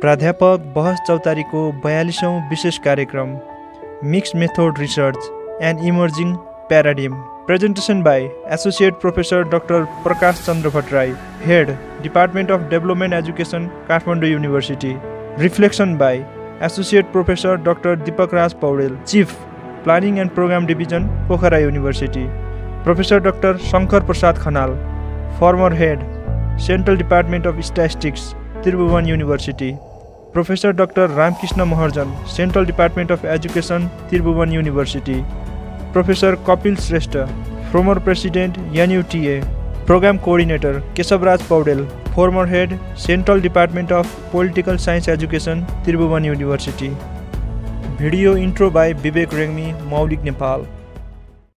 प्राध्यापक बहस चौतारीको 42औं विशेष कार्यक्रम mixed method research and emerging paradigm presentation by associate professor doctor Prakash Chandra Bhattarai, head department of development education, Kathmandu university. Reflection by associate professor doctor Deepak Raj Paudel, chief planning and program division, Pokhara university. Professor doctor Shankar Prasad Khanal, former head central department of statistics, Tribhuvan university. Professor doctor Ramkrishna Maharjan, central department of education, Tribhuvan university. Professor Kapil Shrestha, former president NUTA. Programme coordinator Keshavraj Paudel, former head central department of political science education, Tribhuvan university. Video intro by Vivek Regmi, Maulik Nepal.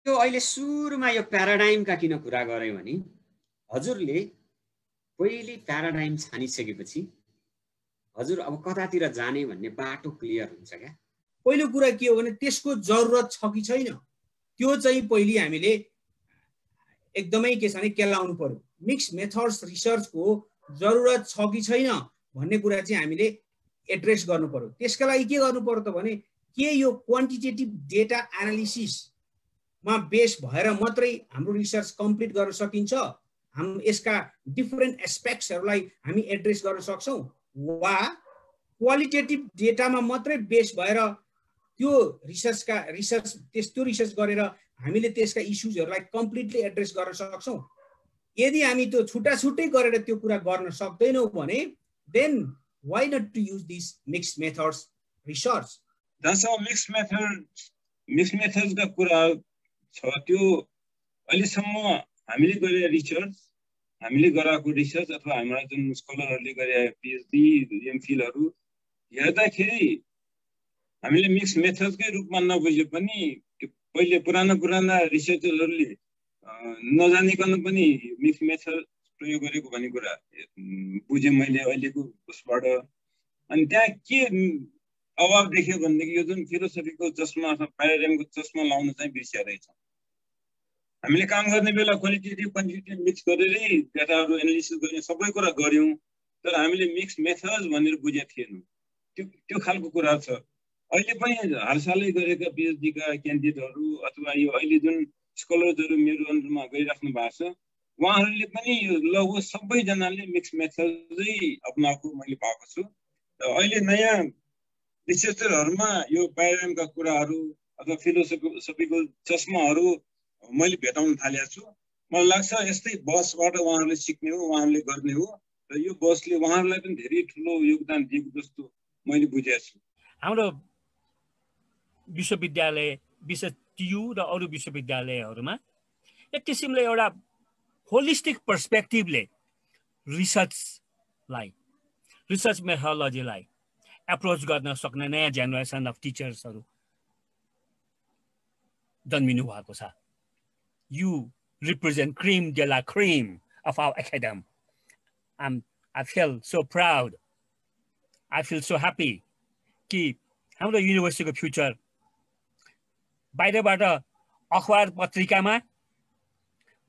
यो अहिले सुरुमा यो प्याराडाइमका किन कुरा गरे भने हजुरले पहिले प्याराडाइम छानिसकेपछि हजुर अब कतातिर जाने भन्ने बाटो क्लियर हुन्छ क्या। पहिलो कुरा के हो भने त्यसको जरुरत छ कि छैन त्यो चाहिँ पहिले हामीले एकदमै के छ भने केलाउनु पर्यो। मिक्स मेथड्स रिसर्चको जरुरत छ कि छैन भन्ने कुरा चाहिँ हामीले एड्रेस गर्नु पर्यो। त्यसका लागि के गर्नु पर्यो त भने के यो क्वान्टिटेटिभ डेटा एनालिसिसमा बेस भएर मात्रै हाम्रो रिसर्च कम्प्लिट गर्न सकिन्छ, हम यसका डिफरेन्ट एस्पेक्ट्सहरूलाई हामी एड्रेस गर्न सक्छौँ, वा क्वालिटेटिभ डेटामा मात्रै बेस भएर त्यो रिसर्च गरेर हामीले त्यसका इस्युजहरूलाई कम्प्लिटली एड्रेस गर्न सक्छौँ। यदि हामी त्यो छुट्टै गरेर त्यो कुरा गर्न सक्दैनौँ भने then why not to use this mix methods research. जहाँसम्म मिक्स मेथड्सका कुरा छ त्यो अहिलेसम्म हामीले गरेका रिसर्च, हामीले गराएको रिसर्च अथवा हाम्रा जुन स्कलरहरूले गरेका पिएचडी एमफिलहरू हेर्दाखेरि हामीले मिक्स मेथडकै रूपमा नबुझे पनि पहिले पुराना रिसर्चरहरूले नजानिकन पनि मिक्स मेथड प्रयोग गरेको भन्ने कुरा बुझेँ मैले अहिलेको उसबाट। अनि त्यहाँ के अभाव देख्यो भनेदेखि यो जुन फिलोसफीको चस्मा अथवा प्याराडाइमको चस्मा लाउन चाहिँ बिर्सिया रहेछ। हामीले काम गर्ने बेला क्वालिटेटिभ क्वान्टिटेटिभ मिक्स गरेरै डाटाहरू एनालिसिस गर्ने सबै कुरा गऱ्यौँ, तर हामीले मिक्स मेथड्स भनेर बुझेका थिएनौँ। त्यो खालको कुरा छ। अहिले पनि हालसालै गरेका पिएचडीका क्यान्डिडेटहरू अथवा यो अहिले जुन स्कलर्सहरू मेरो अन्डरमा गरिराख्नु भएको छ उहाँहरूले पनि लगभग सबैजनाले मिक्स मेथडै अपनाएको मैले पाएको छु। र अहिले नयाँ रिसर्चरहरूमा यो प्याराडाइमका कुराहरू अथवा फिलोसफीको चस्माहरू मैले भेटाउन थालेको छु। मलाई लाग्छ यस्तै बसबाट उहाँहरूले सिक्ने हो, उहाँहरूले गर्ने हो, र यो बसले उहाँहरूलाई पनि धेरै ठुलो योगदान दिएको जस्तो मैले बुझेको छु। हाम्रो विश्वविद्यालय विशेष टियु र अरू विश्वविद्यालयहरूमा एक किसिमले एउटा होलिस्टिक पर्सपेक्टिभले रिसर्च मेथोडोलोजीलाई एप्रोच गर्न सक्ने नयाँ जेनेरेसन अफ टिचर्सहरू जन्मिनु भएको छ। You represent cream de la cream of our academy. I feel so proud. I feel so happy कि हाम्रो युनिभर्सिटीको फ्युचर बाहिरबाट अखबार पत्रिकामा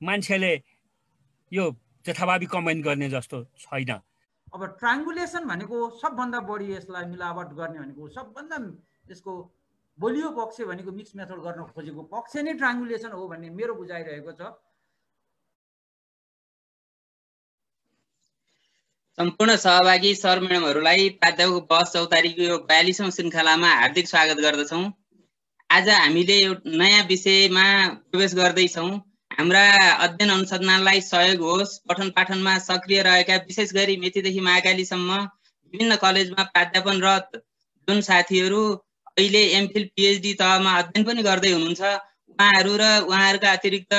मान्छेले यो जथाभावी कमेन्ट गर्ने जस्तो छैन। अब ट्रायङ्गुलेसन भनेको सबभन्दा बढी यसलाई मिलावट गर्ने भनेको सबभन्दा यसको बलियो पक्ष भनेको मिक्स मेथड गर्न खोजेको पक्ष नै ट्रायङ्गुलेसन हो भन्ने मेरो बुझाइरहेको छ। सम्पूर्ण सहभागी सर म्याडमहरूलाई प्राध्यापक बहस चौतारीको यो 42औं श्रृङ्खलामा हार्दिक स्वागत गर्दछौँ। आज हामीले नयाँ विषयमा प्रवेश गर्दैछौँ। हाम्रा अध्ययन अनुसन्धानलाई सहयोग होस्, पठन पाठनमा सक्रिय रहेका विशेष गरी मेचीदेखि महाकालीसम्म विभिन्न कलेजमा प्राध्यापनरत जुन साथीहरू अहिले एमफिल पिएचडी तहमा अध्ययन पनि गर्दै हुनुहुन्छ उहाँहरू र उहाँहरूका अतिरिक्त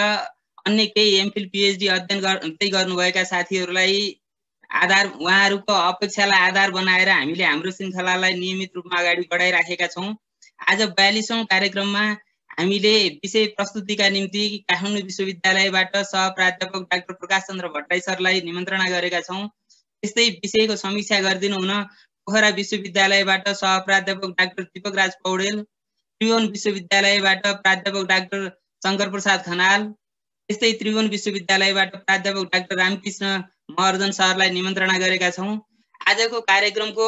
अन्य केही एमफिल पिएचडी अध्ययन गर्दै गर्नुभएका साथीहरूलाई उहाँहरूको अपेक्षालाई आधार बनाएर हामीले हाम्रो श्रृङ्खलालाई नियमित रूपमा अगाडि बढाइराखेका छौँ। आज 42औं कार्यक्रममा हामीले विषय प्रस्तुतिका निम्ति काठमाडौँ विश्वविद्यालयबाट सहप्राध्यापक डाक्टर प्रकाश चन्द्र भट्टराई सरलाई निमन्त्रणा गरेका छौँ। त्यस्तै विषयको समीक्षा गरिदिनु हुन पोखरा विश्वविद्यालयबाट सहप्राध्यापक डाक्टर दीपक राज पौडेल, त्रिभुवन विश्वविद्यालयबाट प्राध्यापक डाक्टर शङ्कर प्रसाद खनाल, त्यस्तै त्रिभुवन विश्वविद्यालयबाट प्राध्यापक डाक्टर रामकृष्ण महर्जन सरलाई निमन्त्रणा गरेका छौँ। आजको कार्यक्रमको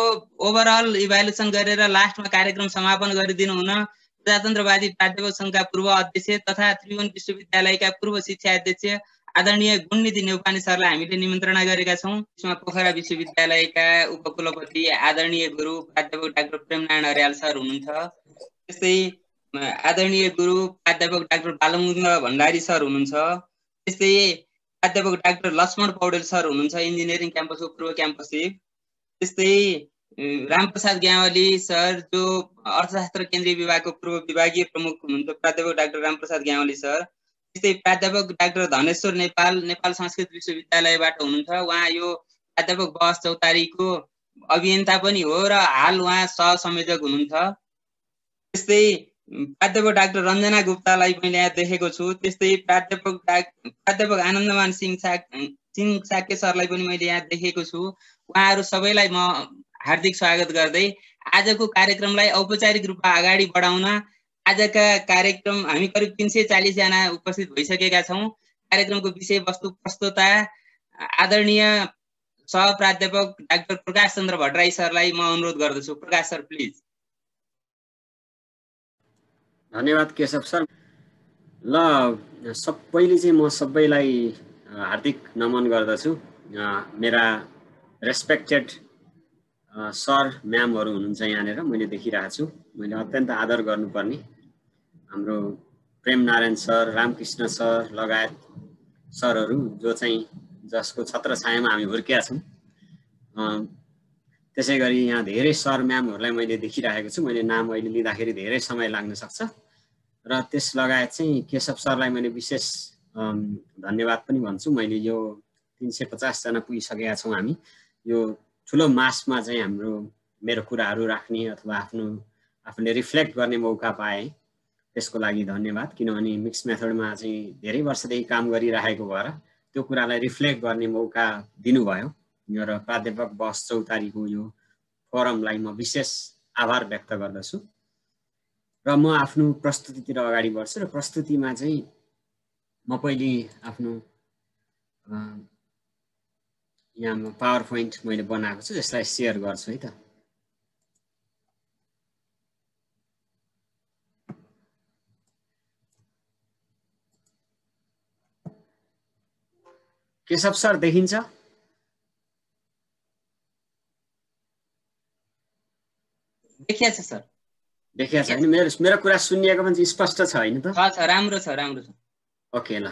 ओभरअल इभ्यालुएसन गरेर लास्टमा कार्यक्रम समापन गरिदिनु हुन प्रजातन्त्रवादी प्राध्यापक सङ्घका पूर्व अध्यक्ष तथा त्रिभुवन विश्वविद्यालयका पूर्व शिक्षा अध्यक्ष आदरणीय गुणनिधि नेउपाने सरलाई हामीले निमन्त्रणा गरेका छौँ। त्यसमा पोखरा विश्वविद्यालयका उपकुलपति आदरणीय गुरु प्राध्यापक डाक्टर प्रेमनारायण अर्याल सर हुनुहुन्छ। त्यस्तै आदरणीय गुरु प्राध्यापक डाक्टर बालमुकुन्द भण्डारी सर हुनुहुन्छ। त्यस्तै प्राध्यापक डाक्टर लक्ष्मण पौडेल सर हुनुहुन्छ, इन्जिनियरिङ क्याम्पसको पूर्व क्याम्पस चिफ। त्यस्तै रामप्रसाद ग्यावाली सर जो अर्थशास्त्र केन्द्रीय विभागको पूर्व विभागीय प्रमुख हुनुहुन्छ, प्राध्यापक डाक्टर रामप्रसाद ग्यावाली सर। त्यस्तै प्राध्यापक डाक्टर धनेश्वर नेपाल नेपाल संस्कृत विश्वविद्यालयबाट हुनुहुन्छ। उहाँ यो प्राध्यापक बहस चौतारीको अभियन्ता पनि हो र हाल उहाँ सहसंयोजक हुनुहुन्छ। त्यस्तै प्राध्यापक डाक्टर रञ्जना गुप्तालाई मैले यहाँ देखेको छु। त्यस्तै प्राध्यापक आनन्दमान सिंह साके सरलाई पनि मैले यहाँ देखेको छु। उहाँहरू सबैलाई म हार्दिक स्वागत गर्दै आजको कार्यक्रमलाई औपचारिक रूपमा अगाडि बढाउन आजका कार्यक्रम हामी करिब 340 जना उपस्थित भइसकेका छौँ। कार्यक्रमको विषयवस्तु प्रस्तुता आदरणीय सहप्राध्यापक डाक्टर प्रकाश चन्द्र भट्टराई सरलाई म अनुरोध गर्दछु। प्रकाश सर प्लिज। धन्यवाद केशव सर। ल पहिले चाहिँ म सबैलाई हार्दिक नमन गर्दछु। मेरा रेस्पेक्टेड सर म्यामहरू हुनुहुन्छ यहाँनिर मैले देखिरहेको छु। मैले अत्यन्त आदर गर्नुपर्ने हाम्रो प्रेमनारायण सर, रामकृष्ण सर लगायत सरहरू जो चाहिँ जसको छत्रछायामा हामी हुर्किया छौँ। त्यसै गरी यहाँ धेरै सर म्यामहरूलाई मैले देखिरहेको छु। मैले नाम अहिले लिँदाखेरि धेरै समय लाग्न सक्छ र त्यस लगायत चाहिँ केशव सरलाई मैले विशेष धन्यवाद पनि भन्छु। मैले यो 350 जना पुगिसकेका छौँ हामी। यो ठुलो मासमा चाहिँ मेरो कुराहरू राख्ने अथवा आफूले रिफ्लेक्ट गर्ने मौका पाएँ, त्यसको लागि धन्यवाद। किनभने मिक्स मेथडमा चाहिँ धेरै वर्षदेखि काम गरिरहेको भएर त्यो कुरालाई रिफ्लेक्ट गर्ने मौका दिनुभयो र प्राध्यापक बहस चौतारीको यो फोरमलाई म विशेष आभार व्यक्त गर्दछु। र म आफ्नो प्रस्तुतितिर अगाडि बढ्छु। र प्रस्तुतिमा चाहिँ म पहिले आफ्नो यहाँ पावर पोइन्ट मैले बनाएको छु, यसलाई सेयर गर्छु है त। केशव सर देखिन्छ? देखिया छ सर। देखिया छ हैन? मेरो कुरा सुनिएको पनि स्पष्ट छ हैन त? छ राम्रो छ राम्रो छ। ओके ल।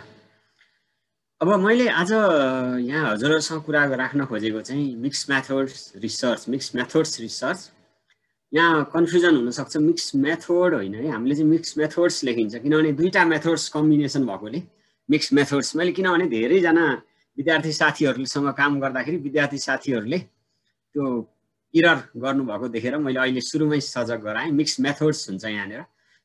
अब मैले आज यहाँ हजुरहरूसँग कुरा राख्न खोजेको चाहिँ मिक्स मेथड्स रिसर्च। यहाँ कन्फ्युजन हुनसक्छ, मिक्स मेथड होइन है, हामीले चाहिँ मिक्स मेथड्स लेखिन्छ किनभने दुईटा मेथड्स कम्बिनेसन भएकोले मिक्स मेथड्स। मैले किनभने धेरैजना विद्यार्थी साथीहरूसँग काम गर्दाखेरि विद्यार्थी साथीहरूले त्यो इरर गर्नुभएको देखेर मैले अहिले सुरुमै सजग गराएँ। मिक्स मेथड्स हुन्छ यहाँनिर,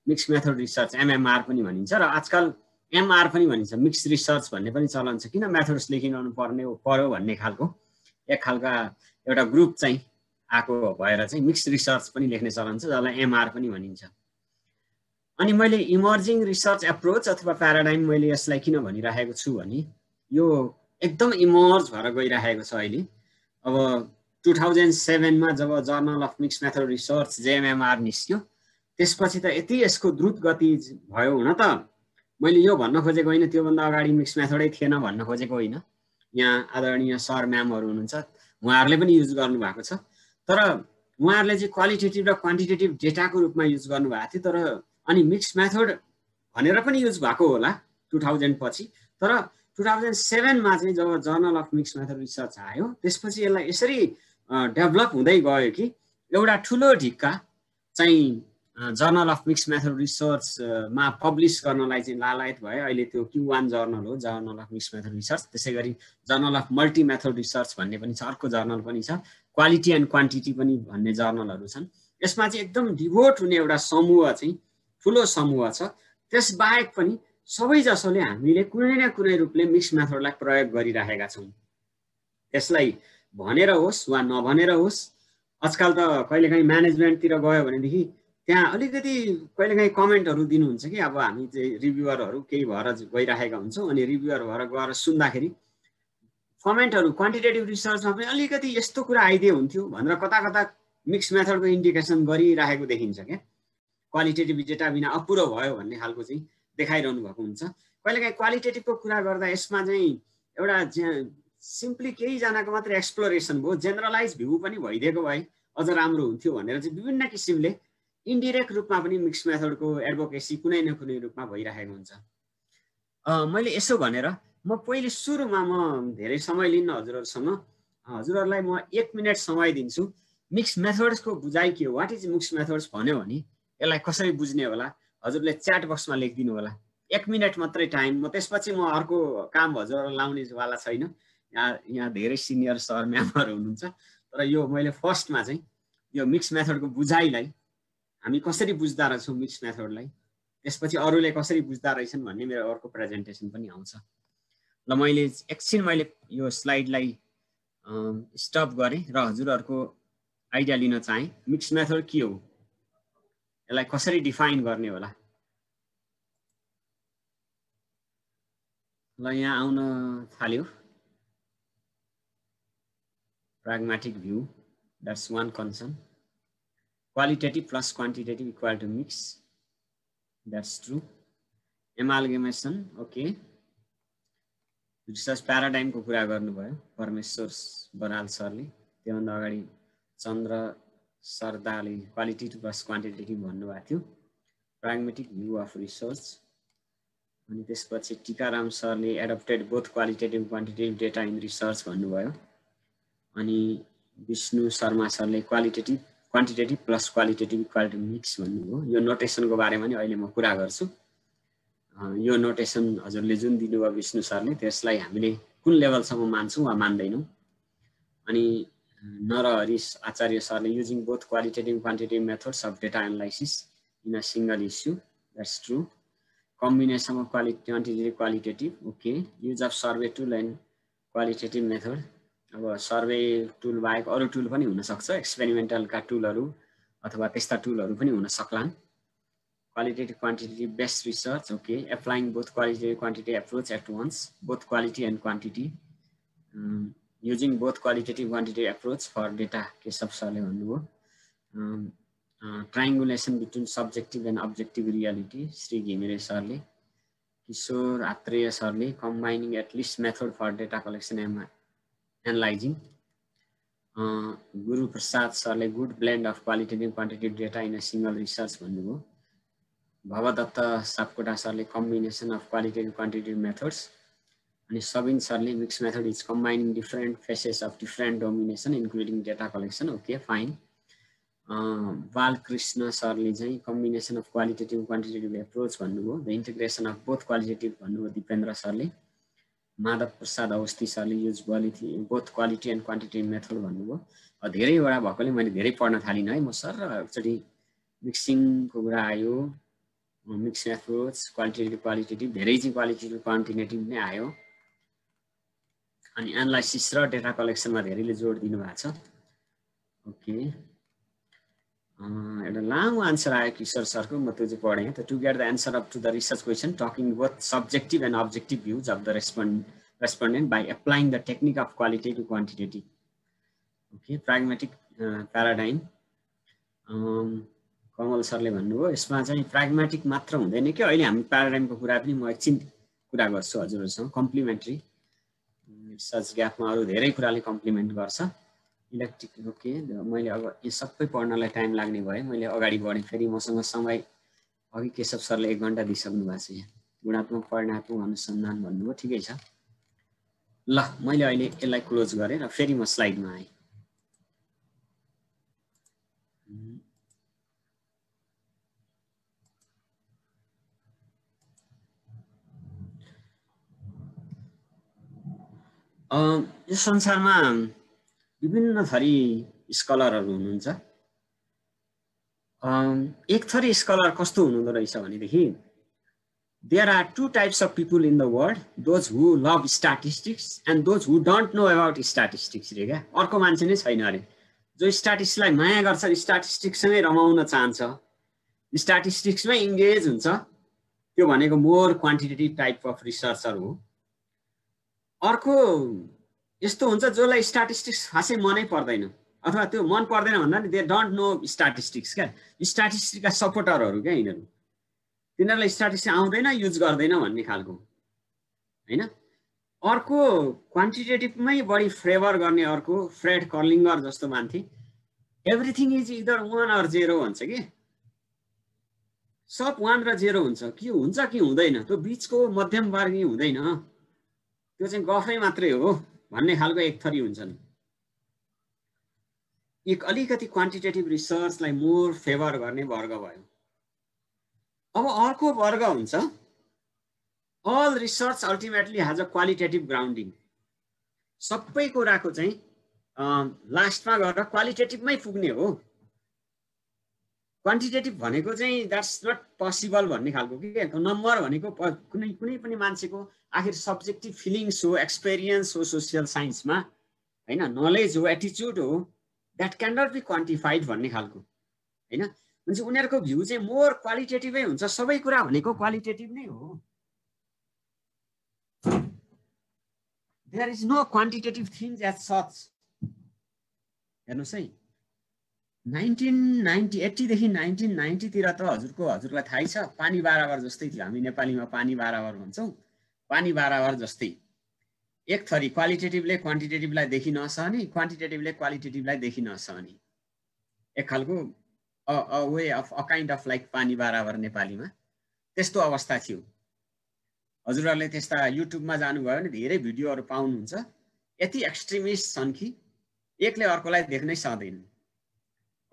मिक्स मेथड रिसर्च MMR पनि भनिन्छ र आजकल MR पनि भनिन्छ। मिक्स रिसर्च भन्ने पनि चलन छ, किन मेथड्स लेखिरहनु पर्यो भन्ने खालको एक खालका एउटा ग्रुप चाहिँ आएको भएर चाहिँ मिक्स रिसर्च पनि लेख्ने चलन छ, जसलाई MR पनि भनिन्छ। अनि मैले इमर्जिङ रिसर्च एप्रोच अथवा प्याराडाइम मैले यसलाई किन भनिरहेको छु भने यो एकदम इमर्ज भएर गइरहेको छ अहिले। अब 2007 मा जब journal of mix method research JMMR निस्क्यो त्यसपछि त यति यसको द्रुत गति भयो। हुन त मैले यो भन्न खोजेको होइन, त्योभन्दा अगाडि मिक्स मेथडै थिएन भन्न खोजेको होइन। यहाँ आदरणीय सर म्यामहरू हुनुहुन्छ, उहाँहरूले पनि युज गर्नुभएको छ, तर उहाँहरूले चाहिँ क्वालिटेटिभ र क्वान्टिटेटिभ डेटाको रूपमा युज गर्नुभएको थियो। तर अनि मिक्स मेथड भनेर पनि युज भएको होला 2000 पछि, तर 2007 मा चाहिँ जब journal of mix method research आयो त्यसपछि यसलाई यसरी डेभलप हुँदै गयो कि एउटा ठुलो ढिक्का चाहिँ जर्नल अफ मिक्स मेथड रिसर्चमा पब्लिस गर्नलाई चाहिँ लालायत भयो। अहिले त्यो Q1 जर्नल हो, journal of mix method research. त्यसै गरी journal of multi method research भन्ने पनि छ, अर्को जर्नल पनि छ, क्वालिटी एन्ड क्वान्टिटी पनि भन्ने जर्नलहरू छन्। यसमा चाहिँ एकदम डिभोट हुने एउटा समूह चाहिँ ठुलो समूह छ। त्यसबाहेक पनि सबै जसोले हामीले कुनै न कुनै रूपले मिक्स मेथडलाई प्रयोग गरिरहेका छौँ। त्यसलाई भनेर होस् वा नभनेर होस्, आजकल त कहिलेकाहीँ म्यानेजमेन्टतिर गयो भनेदेखि त्यहाँ अलिकति कहिलेकाहीँ कमेन्टहरू दिनुहुन्छ कि अब हामी चाहिँ रिभ्युअरहरू केही भएर गइरहेका हुन्छौँ अनि रिभ्युअर भएर गएर सुन्दाखेरि कमेन्टहरू क्वान्टिटेटिभ रिसर्चमा पनि अलिकति यस्तो कुरा आइदिए हुन्थ्यो भनेर कता कता मिक्स मेथडको इन्डिकेसन गरिराखेको देखिन्छ क्या। क्वालिटेटिभ डेटा बिना अपुरो भयो भन्ने खालको चाहिँ देखाइरहनु भएको हुन्छ। कहिलेकाहीँ क्वालिटेटिभको कुरा गर्दा यसमा चाहिँ एउटा सिम्पली केहीजनाको मात्र एक्सप्लोरेसन भयो, जेनरलाइज भ्यू पनि भइदिएको भए अझ राम्रो हुन्थ्यो भनेर चाहिँ विभिन्न किसिमले इन्डिरेक्ट रूपमा पनि मिक्स मेथडको एडभोकेसी कुनै न कुनै रूपमा भइरहेको हुन्छ। मैले यसो भनेर म पहिले सुरुमा म धेरै समय लिन्न हजुरहरूसँग, हजुरहरूलाई म 1 मिनट समय दिन्छु। मिक्स मेथड्सको बुझाइ के हो, वाट इज मिक्स मेथड्स भन्यो भने यसलाई कसरी बुझ्ने होला हजुरले च्याट बक्समा लेखिदिनु होला। 1 मिनट मात्रै टाइम, म त्यसपछि म अर्को काम हजुरहरूलाई लाउनेवाला छैन। यहाँ धेरै सिनियर सर म्यामहरू हुनुहुन्छ, तर यो मैले फर्स्टमा चाहिँ यो मिक्स मेथडको बुझाइलाई हामी कसरी बुझ्दा रहेछौँ मिक्स मेथडलाई, त्यसपछि अरूले कसरी बुझ्दा रहेछन् भन्ने मेरो अर्को प्रेजेन्टेसन पनि आउँछ। ल मैले एकछिन यो स्लाइडलाई स्टप गरेँ र हजुरहरूको आइडिया लिन चाहेँ मिक्स मेथड के हो, यसलाई कसरी डिफाइन गर्ने होला। ल यहाँ आउन थाल्यो pragmatic view, that's one concern. Qualitative plus quantitative equal to mix, that's true. Amalgamation, okay. Research paradigm को कुरा गर्नुभयो परमेश्वर बराल सरले, त्योभन्दा अगाडि चन्द्र सरदारले क्वालिटेटिभ प्लस क्वान्टिटेटिभ भन्नुभएको थियो। pragmatic view of research, अनि त्यसपछि टीकाराम सरले adapted both qualitative quantitative data in research भन्नुभयो। अनि विष्णु शर्मा सरले quantitative plus qualitative equal to mix भन्नुभयो। यो नोटेसनको बारेमा नि अहिले म कुरा गर्छु। यो नोटेसन हजुरले जुन दिनुभयो विष्णु सरले त्यसलाई हामीले कुन लेभलसम्म मान्छौँ वा मान्दैनौँ। अनि नरहरि आचार्य सरले using both qualitative quantitative methods of data analysis in a single issue, that's true. Combination of quantitative qualitative, okay. Use of survey tool and qualitative method, अब सर्वे टुल बाहेक अरू टुल पनि हुनसक्छ, एक्सपेरिमेन्टलका टुलहरू अथवा त्यस्ता टुलहरू पनि हुन सक्लान्। Qualitative quantitative best research, okay. Applying both qualitative quantity approach at once, both quality and quantity. Using both qualitative quantity approach for data, Keshav सरले भन्नुभयो। Triangulation between subjective and objective reality, Shri Ghimire सरले। किशोर आत्रेय सरले combining at least method for data collection and analyzing. Guru Prasad सरले good blend of qualitative quantitative data in a single research भन्नुभयो। भवदत्त सापकोटा सरले combination of qualitative quantitative methods. अनि सबिन सरले mix method is combining different phases of different domination including data collection, okay fine. Balkrishna सरले चाहिँ combination of qualitative quantitative approach भन्नुभयो। The integration of both qualitative भन्नुभयो दिपेन्द्र सरले। माधव प्रसाद अवस्थी सरले use both quality and quantitative method भन्नुभयो। धेरैवटा भएकोले मैले धेरै पढ्न थालिनँ है म सर। एकचोटि मिक्सिङको कुरा आयो, मिक्स एप्रोच, क्वालिटेटिभ क्वालिटेटिभ, धेरै चाहिँ क्वालिटेटिभ क्वान्टिटेटिभ नै आयो। अनि एनालाइसिस र डेटा कलेक्सनमा धेरैले जोड दिनुभएको छ, ओके। एउटा लामो आन्सर आयो किशोर सरको, म त्यो चाहिँ पढेँ। To get the answer up to the research question talking both subjective and objective views of the respondent by applying the technique of qualitative quantitative, okay. Pragmatic paradigm, Kamal सरले भन्नुभयो यसमा चाहिँ प्राग्मेटिक मात्र हुँदैन कि, अहिले हामी प्याराडाइमको कुरा पनि म एकछिन कुरा गर्छु हजुरहरूसँग। कम्प्लिमेन्ट्री रिसर्च ग्यापमा अरू धेरै कुराले कम्प्लिमेन्ट गर्छ। Electric, okay. मैले अब यो सबै पढ्नलाई टाइम लाग्ने भए मैले अगाडि बढेँ। फेरि मसँग समय अघि केशव सरले 1 घन्टा दिइसक्नु भएको छ। यहाँ गुणात्मक परिणात्मक अनुसन्धान भन्नुभयो, ठिकै छ। ल मैले अहिले यसलाई क्लोज गरेँ र फेरि म स्लाइडमा आएँ। यो संसारमा विभिन्न थरी स्कलरहरू हुनुहुन्छ। एक थरी स्कलर कस्तो हुनुहुँदो रहेछ भनेदेखि there are 2 types of people in the world, those who love statistics and those who don't know about statistics रे क्या। अर्को मान्छे नै छैन अरे जो स्ट्याटिस्टिक्सलाई माया गर्छ, स्ट्याटिस्टिक्ससँगै रमाउन चाहन्छ, स्ट्याटिस्टिक्समै इङ्गेज हुन्छ, त्यो भनेको more quantitative type of researcher हो। अर्को यस्तो हुन्छ जसलाई स्ट्याटिस्टिक्स खासै मनै पर्दैन अथवा त्यो मन पर्दैन भन्दा नि दे डोन्ट नो स्ट्याटिस्टिक्स क्या स्ट्याटिस्टिक्सका सपोर्टरहरू क्या यिनीहरू तिनीहरूलाई स्ट्याटिस्टिक्स आउँदैन युज गर्दैन भन्ने खालको हैन अर्को क्वान्टिटेटिभमै बढी फेभर गर्ने अर्को फ्रेड कर्लिङ्गर जस्तो मान्थे एभ्रिथिङ इज इदर 1 or 0 भन्छ कि सब 1 र 0 हुन्छ कि हुँदैन त्यो बीचको मध्यम वर्गीय हुँदैन त्यो चाहिँ गफै मात्रै हो भन्ने खालको एक थरी हुन्छन् एक अलिकति क्वान्टिटेटिभ रिसर्चलाई मोर फेभर गर्ने वर्ग भयो अब अर्को वर्ग हुन्छ all research ultimately has a qualitative grounding सबै कुराको चाहिँ लास्टमा गएर क्वालिटेटिभमै पुग्ने हो क्वान्टिटेटिभ भनेको चाहिँ द्याट्स नट पोसिबल भन्ने खालको के नम्बर भनेको कुनै पनि मान्छेको आखिर सब्जेक्टिभ फिलिङ्स हो एक्सपिरियन्स हो सोसियल साइन्समा हैन नलेज हो एटिट्युड हो that can not be quantified भन्ने खालको हैन हुन्छ उनीहरूको भ्यू चाहिँ मोर क्वालिटेटिभै हुन्छ सबै कुरा भनेको क्वालिटेटिभ नै हो There is no quantitative things as such. हेर्नुस् है 1980 देखि 1990 तिर त हजुरलाई थाहै छ पानी बराबर जस्तै थियो हामी नेपालीमा पानी बराबर भन्छौं पानी बराबर जस्तै एक थरी क्वालिटेटिभले क्वान्टिटेटिभलाई देखि नसहने क्वान्टिटेटिभले क्वालिटेटिभलाई देखि नसहने एक खालको a way of a kind of like पानी बराबर नेपालीमा त्यस्तो अवस्था थियो हजुरहरुले त्यस्ता युट्युबमा जानुभयो भने धेरै भिडियोहरु पाउनुहुन्छ यति एक्सट्रिमिस्ट छन् कि एकले अर्कोलाई देख्नै सक्दैनन्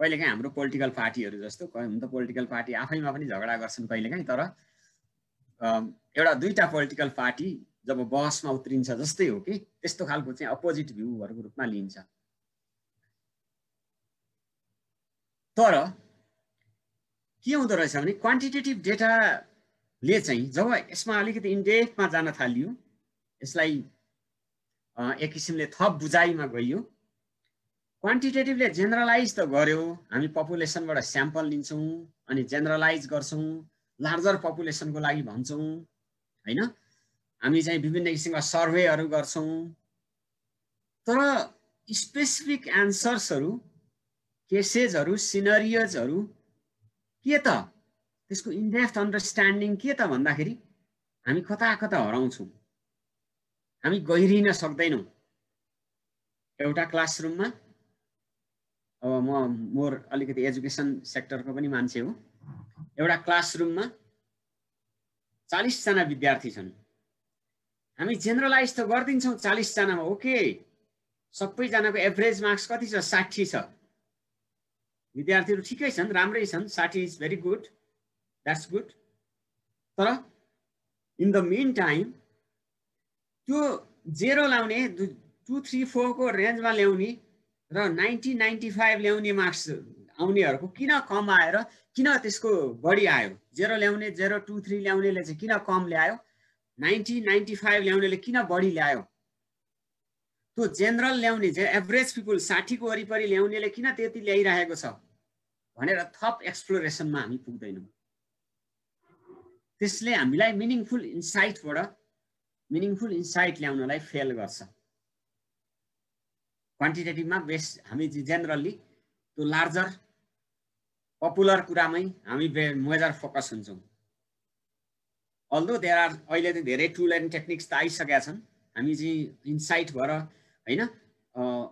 कहिलेकाहीँ हाम्रो पोलिटिकल पार्टीहरु जस्तो हुन त पोलिटिकल पार्टी आफैमा पनि झगडा गर्छन् कहिलेकाहीँ तर एउटा दुईटा पोलिटिकल पार्टी जब बहसमा उत्रिन्छ जस्तै हो कि त्यस्तो खालको चाहिँ अपोजिट भ्यूहरुको रूपमा लिइन्छ तर के हुँदो रहेछ भने क्वान्टिटेटिभ डेटा ले चाहिँ जब यसमा अलिकति इनडेप्थमा जान थालियो यसलाई एक किसिमले थप बुझाइमा गइयो क्वान्टिटेटिभले जेनरलाइज त गर्यो हामी पपुलेसनबाट स्याम्पल लिन्छौं अनि जेनरलाइज गर्छौं लार्जर पपुलेसनको लागि भन्छौं हैन हामी चाहिँ विभिन्न किसिमका सर्वेहरु गर्छौं तर स्पेसिफिक एन्सर्सहरु केसेसहरु सिनेरियोजहरु के त त्यसको इनडेप्थ अन्डरस्ट्यान्डिङ के त भन्दाखेरि हामी कता कता हराउँछौं हामी गहिरिन सक्दैनौं एउटा क्लासरुममा अब म मोर अलिकति एजुकेसन सेक्टरको पनि मान्छे हो एउटा क्लासरुममा 40 जना विद्यार्थी छन् हामी जेनरलाइज त गर्दिन्छौं 40 जनामा ओके सबै जनाको एभरेज मार्क्स कति छ 60 छ विद्यार्थीहरु ठिकै छन् राम्रै छन् 60 is very good That's good. तर in the meantime, त्यो 0 ल्याउने 2, 3, 4 को रेन्जमा ल्याउने र 90, 95 ल्याउने मार्क्स आउनेहरुको किन कम आएर किन त्यसको बढी आयो 0 ल्याउने 0, 2, 3 ल्याउनेले चाहिँ किन कम ल्यायो 90, 95 ल्याउनेले किन बढी ल्यायो त्यो जेनरल ल्याउने चाहिँ एभरेज पिपल 60 को वरिपरि ल्याउनेले किन त्यति ल्याइरहेको छ भनेर थप एक्सप्लोरेसनमा हामी पुग्दैनौं त्यसले हामीलाई मिनिङफुल इन्साइट ल्याउनलाई फेल गर्छ क्वान्टिटेटिभमा बेस हामी जेनरली त्यो लार्जर पपुलर कुरामै हामी मेजर फोकस हुन्छौं अल्दो देयर आर अहिले त धेरै टुल एन्ड टेक्निक्स त आइसकेका छन् हामी चाहिँ इन्साइट भएर हैन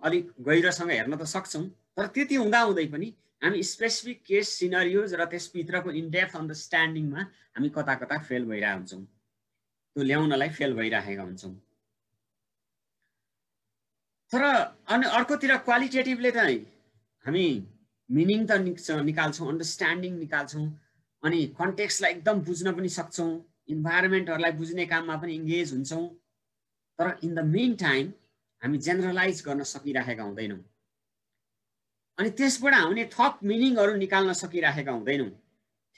अलिक गहिरोसँग हेर्न त सक्छौं तर त्यति हुँदा हुँदै पनि हामी स्पेसिफिक केस सिनेरियोज र त्यसभित्रको इनडेप्थ अन्डरस्ट्यान्डिङमा हामी कता कता फेल भइरहेका हुन्छौं त्यो ल्याउनलाई फेल भइरहेका हुन्छौं तर अनि अर्कोतिर क्वालिटेटिभले त हामी मिनिङ त निकाल्छौं अन्डरस्ट्यान्डिङ निकाल्छौं अनि कन्टेक्स्टलाई एकदम बुझ्न पनि सक्छौं इन्भाइरोमेन्टहरुलाई बुझ्ने काममा पनि एंगेज हुन्छौं तर इन द मेन टाइम हामी जेनरलाइज गर्न सकिरहेका हुँदैनौं अनि त्यसबाट आउने थप मिनिङहरु निकाल्न सकिरहेका हुँदैनौं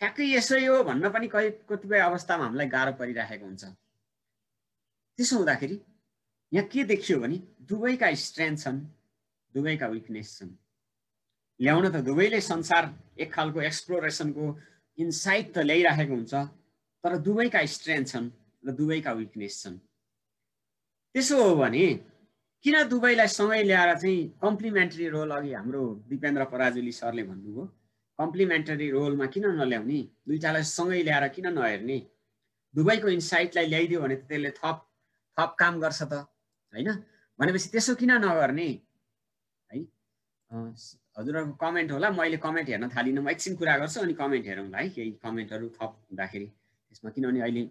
ठ्याक्कै यसै हो भन्न पनि कतिपय अवस्थामा हामीलाई गाह्रो परिरहेको हुन्छ त्यसो हुँदाखेरि यहाँ के देखियो भने दुवैका स्ट्रेन्थ छन् दुवैका विकनेस छन् ल्याउन त दुवैले संसार एक खालको एक्सप्लोरेसनको इन्साइट त ल्याइरहेको हुन्छ तर दुवैका स्ट्रेन्थ छन् र दुवैका विकनेस छन् त्यसो हो भने किन दुवैलाई सँगै ल्याएर चाहिँ कम्प्लिमेन्टरी रोल, अघि हाम्रो दिपेन्द्र पराजुली सरले भन्नुभयो कम्प्लिमेन्टरी रोलमा किन नल्याउने, दुईटालाई सँगै ल्याएर किन नहेर्ने, दुवैको इन्साइटलाई ल्याइदियो भने त त्यसले थप काम गर्छ त हैन। भनेपछि त्यसो किन नगर्ने है। हजुरहरूको कमेन्ट होला, मैले कमेन्ट हेर्न थालिनँ, म एकछिन कुरा गर्छु अनि कमेन्ट हेरौँला है, केही कमेन्टहरू थप हुँदाखेरि त्यसमा, किनभने अहिले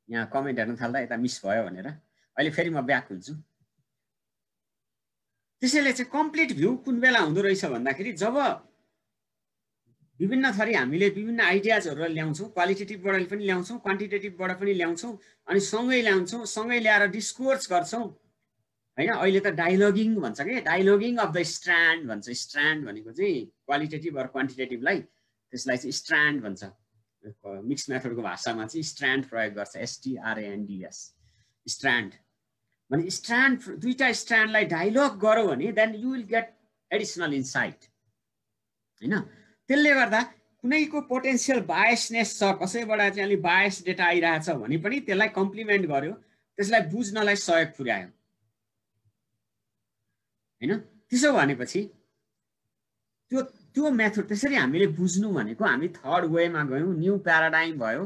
यहाँ कमेन्ट हेर्न थाल्दा यता मिस भयो भनेर अहिले फेरि म ब्याक हुन्छु। त्यसैले चाहिँ कम्प्लिट भ्यू कुन बेला हुँदो रहेछ भन्दाखेरि जब विभिन्न थरी हामीले विभिन्न आइडियाजहरू ल्याउँछौँ, क्वालिटेटिभबाट पनि ल्याउँछौँ, क्वान्टिटेटिभबाट पनि ल्याउँछौँ अनि सँगै ल्याउँछौँ, सँगै ल्याएर डिस्कोर्स गर्छौँ हैन। अहिले त डायलगिङ भन्छ के, डायलगिङ अफ द स्ट्रान्ड भन्छ। स्ट्रान्ड भनेको चाहिँ क्वालिटेटिभ अर क्वान्टिटेटिभलाई त्यसलाई चाहिँ स्ट्रान्ड भन्छ। मिक्स मेथडको भाषामा चाहिँ स्ट्रान्ड प्रयोग गर्छ, STRANDS स्ट्रान्ड भने स्ट्रान्ड, दुईटा स्ट्रान्डलाई डायलग गरौ भने then you will get additional insight हैन। त्यसले गर्दा कुनैको पोटेन्सियल बायसनेस छ, कसैबाट चाहिँ अलि बायस डेटा आइरहेछ भने पनि त्यसलाई कम्प्लिमेन्ट गर्यो, त्यसलाई बुझ्नलाई सहयोग पुर्यायो हैन। त्यसो भनेपछि त्यो मेथड त्यसरी हामीले बुझ्नु भनेको हामी थर्ड वेमा गयौँ, न्यू प्याराडाइम भयो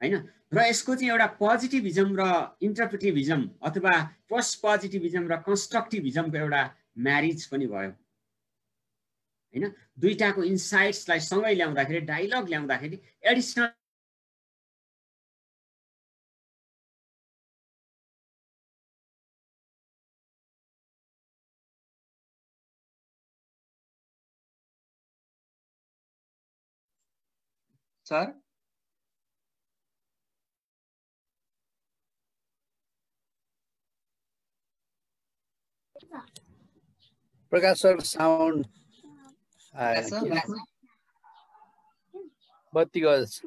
हैन। र यसको चाहिँ एउटा पोजिटिभिजम र इन्टरप्रिटिभिजम अथवा पोस्ट पोजिटिभिजम र कन्स्ट्रक्टिभिजमको एउटा म्यारिज पनि भयो हैन। दुईटाको इन्साइट्सलाई सँगै ल्याउँदाखेरि, डायलग ल्याउँदाखेरि एडिसनल सर प्रकाश सर साउन्ड बत्ती गज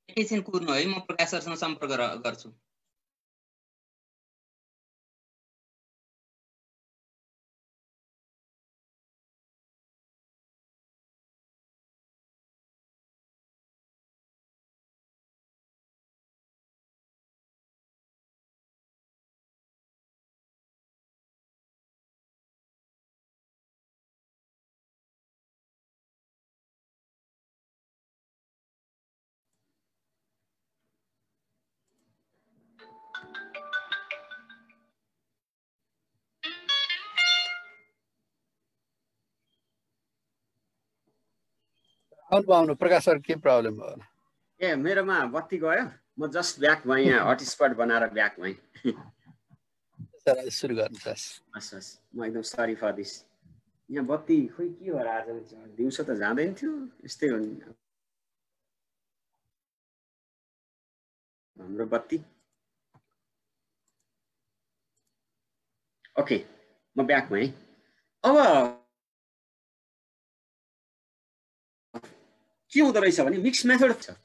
एकैछिन कुर्नु है, म प्रकाश सरसँग सम्पर्क गर्छु। आउनु प्रकाश सर के प्रब्लम भयो? ए मेरोमा बत्ती गयो, म जस्ट ब्याक भएँ, यहाँ हटस्पट बनाएर ब्याक भएँ। सर सुरु गर्नुहोस्। हस् हस्, म एकदम सरी फर दिस। यहाँ बत्ती खोइ के हो र आज, दिउँसो त जाँदैन थियो, यस्तै हो नि हाम्रो बत्ती। ओके, म ब्याक भएँ। अब के हुँदो रहेछ भने मिक्स मेथड छ,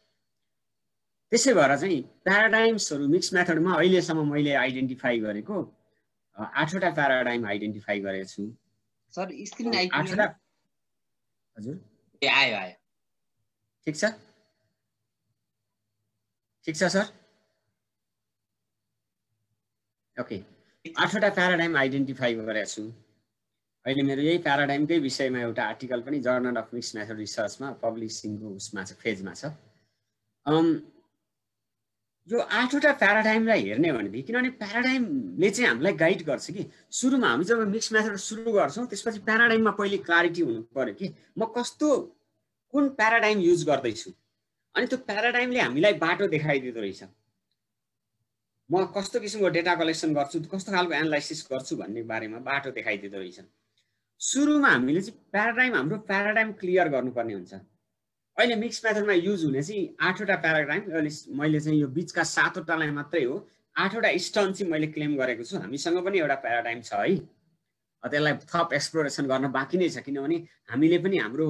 त्यसै भएर चाहिँ प्याराडाइम्सहरू मिक्स मेथडमा अहिलेसम्म मैले आइडेन्टिफाई गरेको 8वटा प्याराडाइम आइडेन्टिफाई गरेको छु। सर स्क्रिन आइपुग्यो? 8वटा हजुर ए आयो। ठिक छ सर। ओके, 8वटा प्याराडाइम आइडेन्टिफाई गरेको छु। अहिले मेरो यही प्याराडाइमकै विषयमा एउटा आर्टिकल पनि जर्नल अफ मिक्स मेथड रिसर्चमा पब्लिसिङको उसमा छ, फेजमा छ। यो 8वटा प्याराडाइमलाई हेर्ने भनेदेखि, किनभने प्याराडाइमले चाहिँ हामीलाई गाइड गर्छ कि सुरुमा हामी जब मिक्स मेथड सुरु गर्छौँ त्यसपछि प्याराडाइममा पहिले क्लारिटी हुनु पर्यो कि म कस्तो कुन प्याराडाइम युज गर्दैछु, अनि त्यो प्याराडाइमले हामीलाई बाटो देखाइदिँदो रहेछ। म कस्तो किसिमको डेटा कलेक्सन गर्छु, कस्तो खालको एनालाइसिस गर्छु भन्ने बारेमा बाटो देखाइदिँदो रहेछ। सुरुमा हामीले चाहिँ हाम्रो प्याराडाइम क्लियर गर्नुपर्ने हुन्छ। अहिले मिक्स मेथडमा युज हुने चाहिँ 8वटा प्याराडाइम, मैले चाहिँ यो बिचका 7वटालाई मात्रै हो, 8वटा स्टर्न चाहिँ मैले क्लेम गरेको छु। हामीसँग पनि एउटा प्याराडाइम छ है, त्यसलाई थप एक्सप्लोरेसन गर्न बाँकी नै छ, किनभने हामीले पनि हाम्रो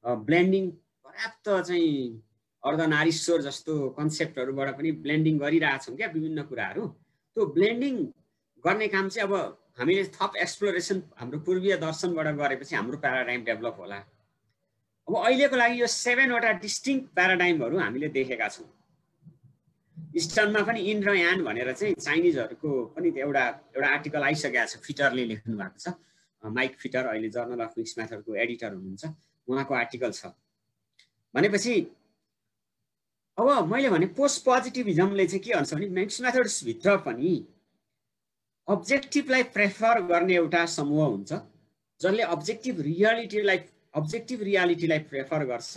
ब्लेन्डिङ पर्याप्त चाहिँ अर्धनारीश्वर जस्तो कन्सेप्टहरूबाट पनि ब्लेन्डिङ गरिरहेछौँ क्या विभिन्न कुराहरू। त्यो ब्लेन्डिङ गर्ने काम चाहिँ अब हामीले थप एक्सप्लोरेसन हाम्रो पूर्वीय दर्शनबाट गरेपछि हाम्रो प्याराडाइम डेभलप होला। अब अहिलेको लागि यो 7 वटा डिस्टिङ्क्ट प्याराडाइमहरू हामीले देखेका छौँ। इस्टर्नमा पनि इन र यान भनेर चाहिँ चाइनिजहरूको पनि एउटा आर्टिकल आइसकेको छ, फिटरले लेख्नु भएको छ। माइक फिटर अहिले जर्नल अफ मिक्स मेथडको एडिटर हुनुहुन्छ, उहाँको आर्टिकल छ। भनेपछि अब मैले भने पोस्ट पोजिटिभिजमले चाहिँ के भन्छ भने मिक्स मेथड्सभित्र पनि अब्जेक्टिभलाई प्रेफर गर्ने एउटा समूह हुन्छ जसले अब्जेक्टिभ रियालिटीलाई प्रेफर गर्छ,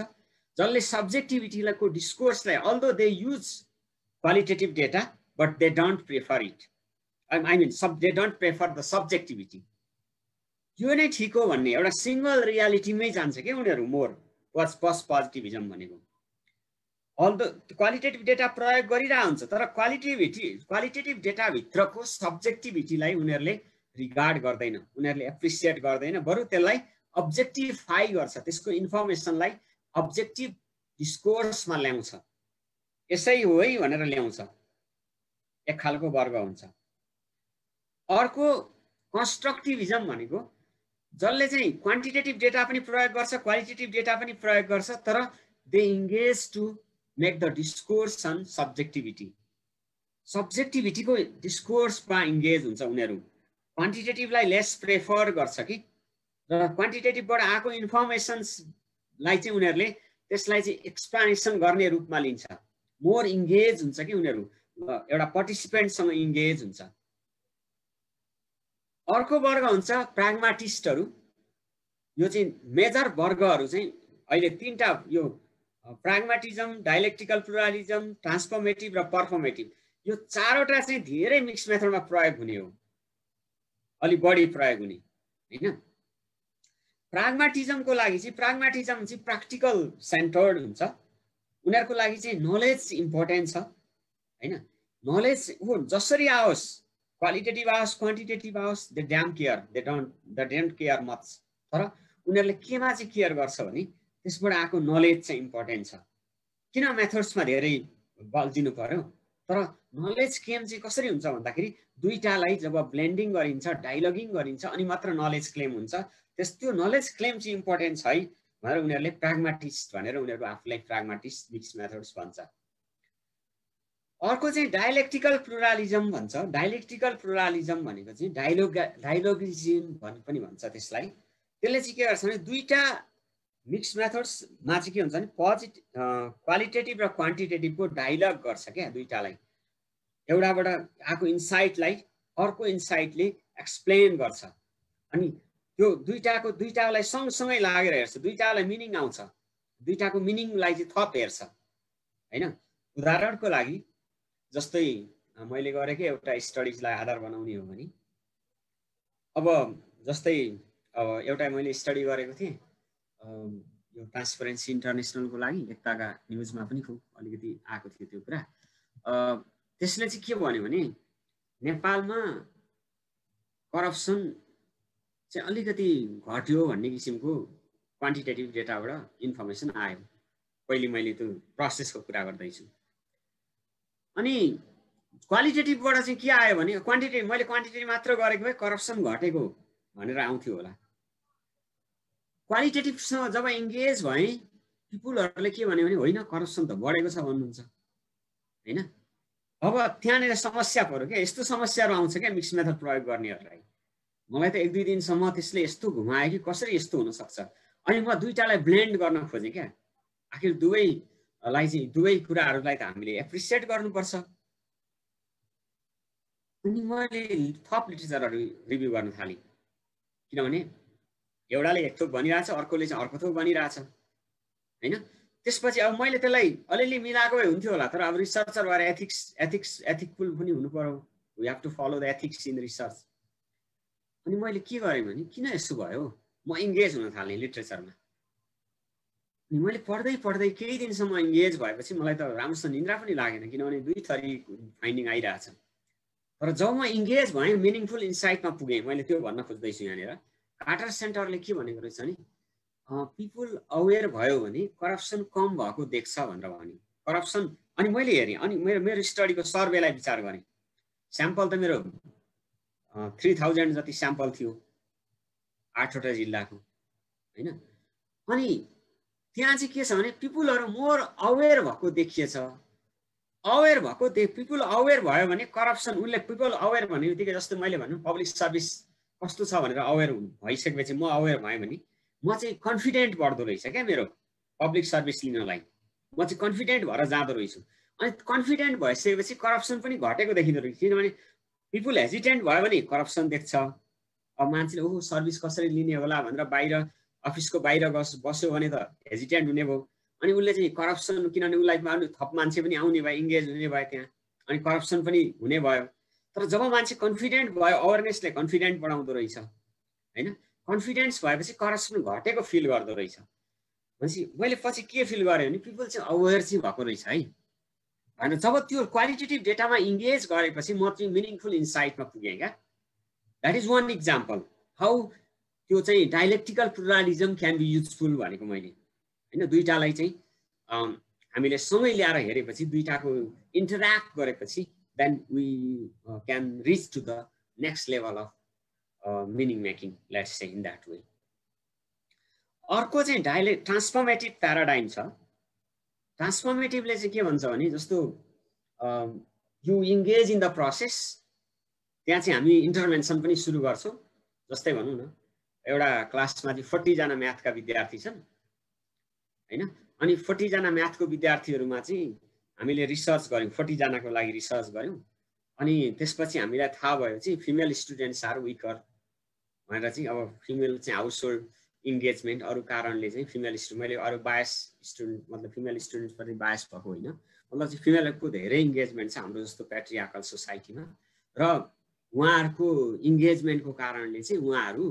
जसले सब्जेक्टिभिटीको डिस्कोर्सलाई although they use qualitative data but they don't prefer it, I mean they don't prefer the subjectivity. यो नै ठिक हो भन्ने एउटा सिङ्गल रियालिटीमै जान्छ क्या उनीहरू मोर पोस्ट पोजिटिभिजम भनेको। अल्दो क्वालिटेटिभ डेटा प्रयोग गरिरहेको हुन्छ तर क्वालिटेटिभ डेटाभित्रको सब्जेक्टिभिटीलाई उनीहरूले रिगार्ड गर्दैन, उनीहरूले एप्रिसिएट गर्दैन, बरु त्यसलाई अब्जेक्टिफाई गर्छ, त्यसको इन्फर्मेसनलाई अब्जेक्टिभ डिस्कोर्समा ल्याउँछ, यसै हो है भनेर ल्याउँछ, एक खालको वर्ग हुन्छ। अर्को कन्स्ट्रक्टिभिजम भनेको जसले चाहिँ क्वान्टिटेटिभ डेटा पनि प्रयोग गर्छ, क्वालिटेटिभ डेटा पनि प्रयोग गर्छ, तर they engage to make the discourse on subjectivity, सब्जेक्टिभिटीको डिस्कोर्समा इङ्गेज हुन्छ उनीहरू। क्वान्टिटेटिभलाई लेस प्रेफर गर्छ कि, र क्वान्टिटेटिभबाट आएको इन्फर्मेसन्सलाई चाहिँ उनीहरूले त्यसलाई चाहिँ एक्सप्लानेसन गर्ने रूपमा लिन्छ, मोर इङ्गेज हुन्छ कि उनीहरू, एउटा पार्टिसिपेन्टसँग इङ्गेज हुन्छ। अर्को वर्ग हुन्छ प्राग्माटिस्टहरू। यो चाहिँ मेजर वर्गहरू चाहिँ अहिले 3टा, यो प्राग्माटिजम, डाइलेक्टिकल प्लुरालिजम, ट्रान्सफर्मेटिभ र पर्फर्मेटिभ, यो 4वटा चाहिँ धेरै मिक्स मेथडमा प्रयोग हुने हो, अलि बढी प्रयोग हुने हैन। प्राग्माटिजमको लागि चाहिँ प्र्याक्टिकल सेन्टर्ड हुन्छ, उनीहरूको लागि चाहिँ नलेज इम्पोर्टेन्ट छ हैन। नलेज हो जसरी आओस्, क्वालिटेटिभ आओस् क्वान्टिटेटिभ आओस्, दे डोन्ट केयर मच, तर उनीहरूले केमा चाहिँ केयर गर्छ भने त्यसबाट आएको नलेज चाहिँ इम्पोर्टेन्ट छ। किन मेथड्समा धेरै बल दिनु पर्यो, तर नलेज क्लेम चाहिँ कसरी हुन्छ भन्दाखेरि दुईटालाई जब ब्लेन्डिङ गरिन्छ, डायलगिङ गरिन्छ, अनि मात्र नलेज क्लेम हुन्छ। त्यो नलेज क्लेम चाहिँ इम्पोर्टेन्ट छ है भनेर उनीहरूले प्राग्माटिस्ट भनेर उनीहरूको आफूलाई प्राग्माटिस्ट मिक्स मेथड्स भन्छ। अर्को चाहिँ डायलेक्टिकल प्लुरालिजम भन्छ। डायलेक्टिकल प्लुरालिजम भनेको चाहिँ डायलोगिजम पनि भन्छ त्यसलाई। त्यसले चाहिँ के गर्छ भने दुईटा मिक्स मेथड्समा चाहिँ के हुन्छ भने क्वालिटेटिभ र क्वान्टिटेटिभको डायलग गर्छ क्या दुईटालाई, एउटाबाट आएको इन्साइटलाई अर्को इन्साइटले एक्सप्लेन गर्छ, अनि त्यो दुईटालाई सँगसँगै लागेर हेर्छ, दुईटालाई मिनिङ आउँछ, दुईटाको मिनिङलाई चाहिँ थप हेर्छ हैन। उदाहरणको लागि जस्तै मैले गरेको एउटा स्टडिजलाई आधार बनाउने हो भने, अब जस्तै एउटा मैले स्टडी गरेको थिएँ यो ट्रान्सपरेन्सी इन्टरनेसनलको लागि, एकताका न्युजमा पनि खुब अलिकति आएको थियो त्यो कुरा। त्यसले चाहिँ के भन्यो भने नेपालमा करप्सन चाहिँ अलिकति घट्यो भन्ने किसिमको क्वान्टिटेटिभ डेटाबाट इन्फर्मेसन आयो। पहिले मैले त्यो प्रोसेसको कुरा गर्दैछु। अनि क्वालिटेटिभबाट चाहिँ के आयो भने मैले क्वान्टिटेटिभ मात्र गरेको भए करप्सन घटेको भनेर आउँथ्यो होला। क्वालिटेटिभसँग जब इङ्गेज भए पिपुलहरूले के भन्यो भने होइन करप्सन त बढेको छ भन्नुहुन्छ हैन। अब त्यहाँनिर समस्या पर्यो क्या, यस्तो समस्याहरू आउँछ क्या मिक्स मेथड प्रयोग गर्नेहरूलाई। मलाई त 1-2 दिनसम्म त्यसले यस्तो घुमायो कि कसरी यस्तो हुनसक्छ। अनि म दुईटालाई ब्लेन्ड गर्न खोजेँ क्या, आखिर दुवै कुराहरूलाई त हामीले एप्रिसिएट गर्नुपर्छ। अनि मैले थप लिटरेचरहरू रिभ्यू गर्न थालेँ, किनभने एउटाले एक थोक भनिरहेछ, अर्कोले चाहिँ अर्को थोक भनिरहेछ हैन। त्यसपछि अब मैले त्यसलाई अलिअलि मिलाएको भए हुन्थ्यो होला, तर अब रिसर्चर भएर एथिकफुल पनि हुनु पर्यो, we have to follow the ethics in research. अनि मैले के गरेँ भने किन यसो भयो, म इङ्गेज हुन थालेँ लिटरेचरमा। अनि मैले पढ्दै केही दिनसम्म इङ्गेज भएपछि मलाई त राम्रोसँग निन्द्रा पनि लागेन, किनभने 2 थरी फाइन्डिङ आइरहेछ। तर जब म इङ्गेज भएँ, मिनिङफुल इन्साइटमा पुगेँ, मैले त्यो भन्न खोज्दैछु यहाँनिर। कार्टर सेन्टरले के भनेको रहेछ नि, पिपुल अवेर भयो भने करप्सन कम भएको देख्छ भनेर भन्यो। करप्सन अनि मैले हेरेँ, अनि मेरो स्टडीको सर्वेलाई विचार गरेँ। स्याम्पल त मेरो 3000 जति स्याम्पल थियो 8वटा जिल्लाको हैन। अनि त्यहाँ चाहिँ के छ भने पिपुलहरु मोर अवेयर भएको देखिएछ। अवेयर भएको पिपुल अवेयर भयो भने करप्सन उनले पिपुल अवेयर भन्ने बित्तिकै जस्तो मैले भन्नु पब्लिक सर्भिस कस्तो छ भनेर अवेयर भइसकेपछि म अवेयर भएँ भने म चाहिँ कन्फिडेन्ट बढ्दो रहेछ क्या मेरो पब्लिक सर्भिस लिनलाई। म चाहिँ कन्फिडेन्ट भएर जाँदो रहेछु। अनि कन्फिडेन्ट भइसकेपछि करप्सन पनि घटेको देखिँदो रहेछ। किनभने पिपुल हेजिटेन्ट भयो भने करप्सन देख्छ। अब मान्छेले ओहो सर्भिस कसरी लिने होला भनेर बाहिर अफिसको बाहिर बस्यो भने त हेजिटेन्ट हुने भयो। अनि उसले चाहिँ करप्सन किनभने उसलाई थप मान्छे पनि आउने भयो इङ्गेज हुने भयो त्यहाँ अनि करप्सन पनि हुने भयो। तर जब मान्छे कन्फिडेन्ट भयो अवेरनेसले कन्फिडेन्ट बढाउँदो रहेछ हैन। कन्फिडेन्स भएपछि करप्सन घटेको फिल गर्दो रहेछ। भनेपछि मैले पछि के फिल गरेँ भने पिपल चाहिँ अवेयर चाहिँ भएको रहेछ है भनेर जब त्यो क्वालिटेटिभ डेटामा इङ्गेज गरेपछि म चाहिँ मिनिङफुल इन्साइटमा पुगेँ क्या। That is one example how त्यो चाहिँ dialectical pluralism can be useful भनेको मैले हैन। दुईटालाई चाहिँ हामीले सँगै ल्याएर हेरेपछि दुईटाको इन्टरेक्ट गरेपछि then we can reach to the next level of meaning making let's say in that way. अर्को चाहिँ ट्रान्सफर्मेटिभ प्याराडाइम छ। ट्रान्सफर्मेटिभले चाहिँ के भन्छ भने जस्तो you engage in the process त्यहाँ चाहिँ हामी इन्टरभेन्सन पनि सुरु गर्छौँ। जस्तै भनौँ न एउटा क्लासमा चाहिँ 40 जना म्याथका विद्यार्थी छन् हैन। अनि 40 जना म्याथको विद्यार्थीहरूमा चाहिँ हामीले रिसर्च गऱ्यौँ 40 जनाको लागि रिसर्च गऱ्यौँ। अनि त्यसपछि हामीलाई थाहा भयो चाहिँ फिमेल स्टुडेन्ट्स आर विकर भनेर चाहिँ अब फिमेल चाहिँ हाउस होल्ड इङ्गेजमेन्ट अरू कारणले चाहिँ फिमेल स्टुडेन्ट मैले अरू बायस स्टुडेन्ट मतलब फिमेल स्टुडेन्ट्सप्रति बायस भएको होइन मतलब चाहिँ फिमेलको धेरै इङ्गेजमेन्ट छ हाम्रो जस्तो प्याट्रियार्कल सोसाइटीमा र उहाँहरूको इङ्गेजमेन्टको कारणले चाहिँ उहाँहरू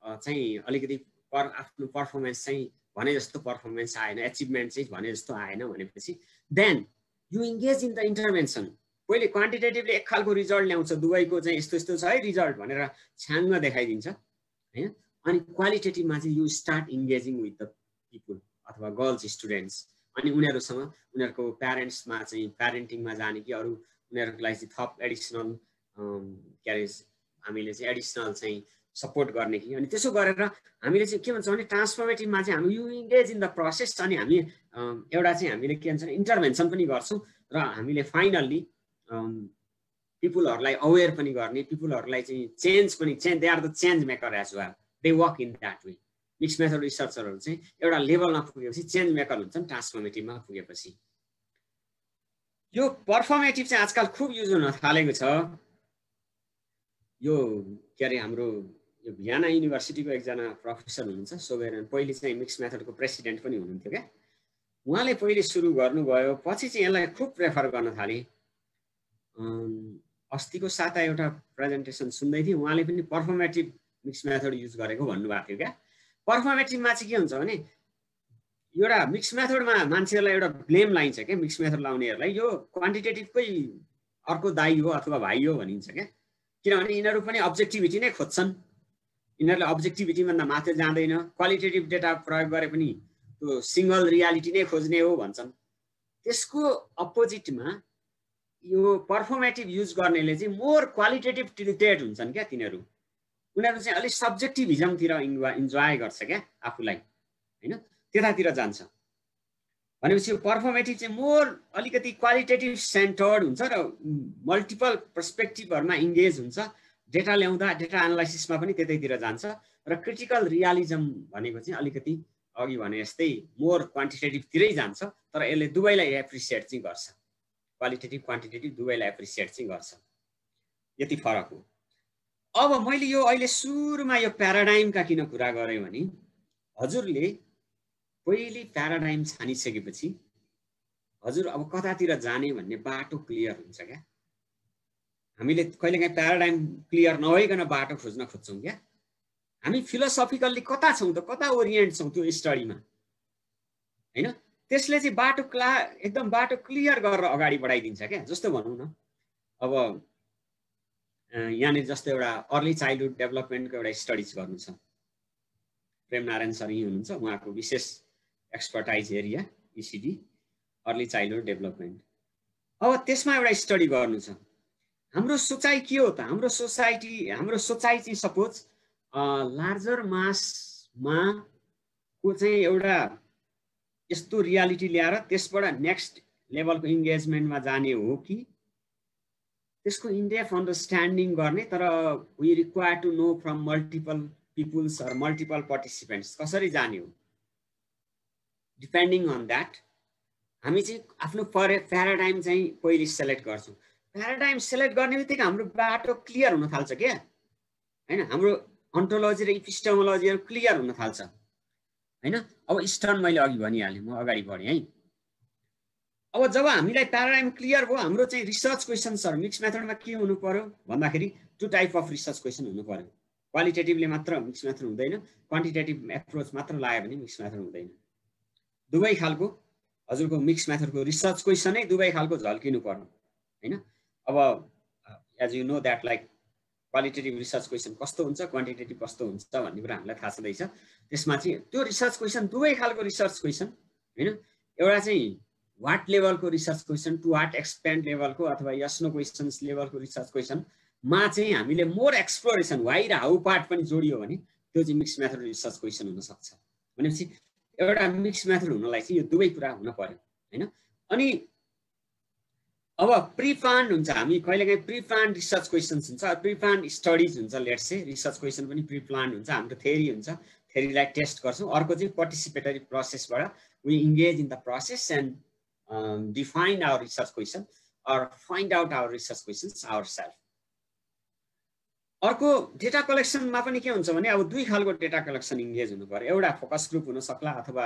चाहिँ अलिकति आफ्नो पर्फर्मेन्स चाहिँ भने जस्तो पर्फर्मेन्स आएन एचिभमेन्ट चाहिँ भने जस्तो आएन भनेपछि then you engage in the intervention. पहिले क्वान्टिटेटिभले एक खालको रिजल्ट ल्याउँछ दुवैको चाहिँ यस्तो यस्तो छ है रिजल्ट भनेर छ्याङ्ग देखाइदिन्छ हैन। अनि क्वालिटेटिभमा चाहिँ you start engaging with the people अथवा गर्ल्स स्टुडेन्ट्स अनि उनीहरूसँग उनीहरूको प्यारेन्ट्समा चाहिँ प्यारेन्टिङमा जाने कि अरू उनीहरूलाई चाहिँ थप एडिसनल के अरे हामीले चाहिँ एडिसनल चाहिँ सपोर्ट गर्ने कि अनि त्यसो गरेर हामीले चाहिँ के भन्छ भने ट्रान्सफर्मेटिभमा चाहिँ हामी you engage in the process अनि हामी एउटा चाहिँ हामीले के भन्छ इन्टरभेन्सन पनि गर्छौँ र हामीले फाइनल्ली पिपुलहरूलाई अवेर पनि गर्ने पिपुलहरूलाई चाहिँ चेन्ज पनि they are the change maker as well they work in that way. Mix method रिसर्चरहरू चाहिँ एउटा लेभलमा पुगेपछि चेन्ज मेकर हुन्छन् ट्रान्सफर्मेटिभमा पुगेपछि। यो पर्फर्मेटिभ चाहिँ आजकल खुब युज हुन थालेको छ। यो के अरे हाम्रो यो भियना युनिभर्सिटीको एकजना प्रोफेसर हुनुहुन्छ सोबेरन पहिले चाहिँ मिक्स मेथडको प्रेसिडेन्ट पनि हुनुहुन्थ्यो क्या। उहाँले पहिले सुरु गर्नुभयो पछि चाहिँ यसलाई खुब प्रेफर गर्न थाले। अस्तिको साता एउटा प्रेजेन्टेसन सुन्दै थिएँ उहाँले पनि पर्फर्मेटिभ मिक्स मेथड युज गरेको भन्नुभएको थियो क्या। पर्फर्मेटिभमा चाहिँ के हुन्छ भने एउटा मिक्स मेथडमा मान्छेहरूलाई एउटा ब्लेम लाइन्छ क्या मिक्स मेथड लाउनेहरूलाई यो क्वान्टिटेटिभकै अर्को दाइ हो अथवा भाइ हो भनिन्छ क्या। किनभने यिनीहरू पनि अब्जेक्टिभिटी नै खोज्छन् यिनीहरूले अब्जेक्टिभिटीभन्दा माथि जाँदैन क्वालिटेटिभ डेटा प्रयोग गरे पनि त्यो सिङ्गल रियालिटी नै खोज्ने हो भन्छन्। त्यसको अपोजिटमा यो पर्फर्मेटिभ युज गर्नेले चाहिँ मोर क्वालिटेटिभ टिल्टेड हुन्छन् क्या। तिनीहरू उनीहरू चाहिँ अलिक सब्जेक्टिभिजमतिर इन्जोय गर्छ क्या आफूलाई होइन त्यतातिर जान्छ। भनेपछि यो पर्फर्मेटिभ चाहिँ मोर अलिकति क्वालिटेटिभ सेन्टर्ड हुन्छ र मल्टिपल पर्सपेक्टिभहरूमा इङ्गेज हुन्छ डेटा ल्याउँदा डेटा एनालाइसिसमा पनि त्यतैतिर जान्छ र क्रिटिकल रियालिजम भनेको चाहिँ अलिकति अघि भने जस्तै मोर क्वान्टिटेटिभतिरै जान्छ तर यसले दुवैलाई एप्रिसिएट चाहिँ गर्छ क्वालिटेटिभ क्वान्टिटेटिभ दुवैलाई एप्रिसिएट चाहिँ गर्छ। यति फरक हो। अब मैले यो अहिले सुरुमा यो प्याराडाइमका किन कुरा गरेँ भने हजुरले पहिले प्याराडाइम छानिसकेपछि हजुर अब कतातिर जाने भन्ने बाटो क्लियर हुन्छ क्या। हामीले कहिलेकाहीँ प्याराडाइम क्लियर नभइकन बाटो खोज्न खोज्छौँ क्या। हामी फिलोसफिकल्ली कता छौँ त कता ओरिएन्ट छौँ त्यो स्टडीमा होइन त्यसले चाहिँ एकदम बाटो क्लियर गरेर अगाडि बढाइदिन्छ क्या। जस्तो भनौँ न अब यहाँनिर जस्तो एउटा अर्ली चाइल्डहुड डेभलपमेन्टको एउटा स्टडिज गर्नु छ प्रेमनारायण सर यहीँ हुनुहुन्छ उहाँको विशेष expertise area ECD early childhood development. अब त्यसमा एउटा स्टडी गर्नु छ हाम्रो सोचाइ के हो त? हाम्रो सोचाइ चाहिँ सपोज लार्जर मासमा को चाहिँ एउटा यस्तो रियालिटी ल्याएर त्यसबाट नेक्स्ट लेभलको इन्गेजमेन्टमा जाने हो कि त्यसको इनडेप्थ अन्डरस्ट्यान्डिङ गर्ने, तर we require to know from multiple peoples or multiple participants कसरी जाने हो? डिपेन्डिङ अन द्याट हामी चाहिँ आफ्नो प्याराडाइम चाहिँ पहिले सेलेक्ट गर्छौँ। प्याराडाइम सेलेक्ट गर्ने बित्तिकै हाम्रो बाटो क्लियर हुन थाल्छ क्या, होइन? हाम्रो अन्टोलोजी र इपिस्टेमोलोजीहरू क्लियर हुन थाल्छ, होइन? अब स्टर्न मैले अघि भनिहालेँ, म अगाडि बढेँ है। अब जब हामीलाई प्याराडाइम क्लियर भयो, हाम्रो चाहिँ रिसर्च क्वेसन्सहरू मिक्स मेथडमा के हुनु पर्यो भन्दाखेरि 2 टाइप अफ रिसर्च क्वेसन हुनु पर्यो। क्वालिटेटिभले मात्र मिक्स मेथड हुँदैन, क्वान्टिटेटिभ एप्रोच मात्र लगायो भने मिक्स मेथड हुँदैन। दुवै खालको हजुरको मिक्स मेथडको रिसर्च क्वेसनै दुवै खालको झल्किनु पर्यो, होइन? अब as you know that like qualitative research question कस्तो हुन्छ, क्वान्टिटेटिभ कस्तो हुन्छ भन्ने कुरा हामीलाई थाहा छँदैछ। त्यसमा चाहिँ त्यो रिसर्च क्वेसन दुवै खालको रिसर्च क्वेसन, होइन? एउटा चाहिँ वाट लेभलको research question, to what expand लेभलको अथवा यस नो क्वेसन्स लेभलको रिसर्च क्वेसनमा चाहिँ हामीले मोर एक्सप्लोरेसन वाइ र हाउ पार्ट पनि जोडियो भने त्यो चाहिँ मिक्स मेथड रिसर्च क्वेसन हुनसक्छ। भनेपछि एउटा मिक्स मेथड हुनलाई चाहिँ यो दुवै कुरा हुन पर्यो, होइन? अनि अब प्रिप्लान्ड हुन्छ, हामी कहिलेकाहीँ प्रिप्लान्ड रिसर्च क्वेसन्स हुन्छ, प्रिप्लान्ड स्टडिज हुन्छ, लेट्स से रिसर्च क्वेसन पनि प्रिप्लान्ड हुन्छ। हाम्रो थ्योरी हुन्छ, थ्योरीलाई टेस्ट गर्छौँ। अर्को चाहिँ पार्टिसिपेटरी प्रोसेसबाट we engage in the process and define our research question or find out our research questions our self. अर्को डेटा कलेक्सनमा पनि के हुन्छ भने अब 2 खालको डेटा कलेक्सन इङ्गेज हुनु पर्यो। एउटा फोकस ग्रुप हुन सक्ला, अथवा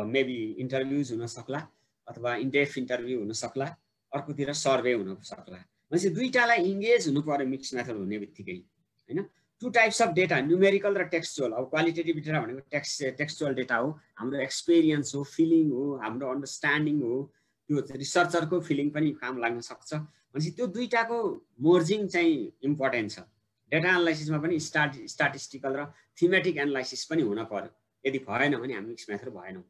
मेबी इन्टरभ्युज हुन सक्ला, अथवा इनडेप्थ इन्टरभ्यू हुन सक्ला, अर्कोतिर सर्वे हुन सक्ला। भनेपछि दुईटालाई इङ्गेज हुनु पर्यो मिक्स मेथड हुने बित्तिकै, होइन? 2 टाइप्स अफ डेटा, न्युमेरिकल र टेक्स्चुअल। अब क्वालिटेटिभ डेटा भनेको टेक्स्चुअल डेटा हो, हाम्रो एक्सपिरियन्स हो, फिलिङ हो, हाम्रो अन्डरस्ट्यान्डिङ हो, त्यो रिसर्चरको फिलिङ पनि काम लाग्न सक्छ। भनेपछि त्यो दुईटाको मोर्जिङ चाहिँ इम्पोर्टेन्ट छ। डेटा एनालाइसिसमा पनि स्ट्याटिस्टिकल र थीमेटिक एनालाइसिस पनि हुन पर्यो। यदि भएन भने हामी मिक्स मेथड भएनौँ।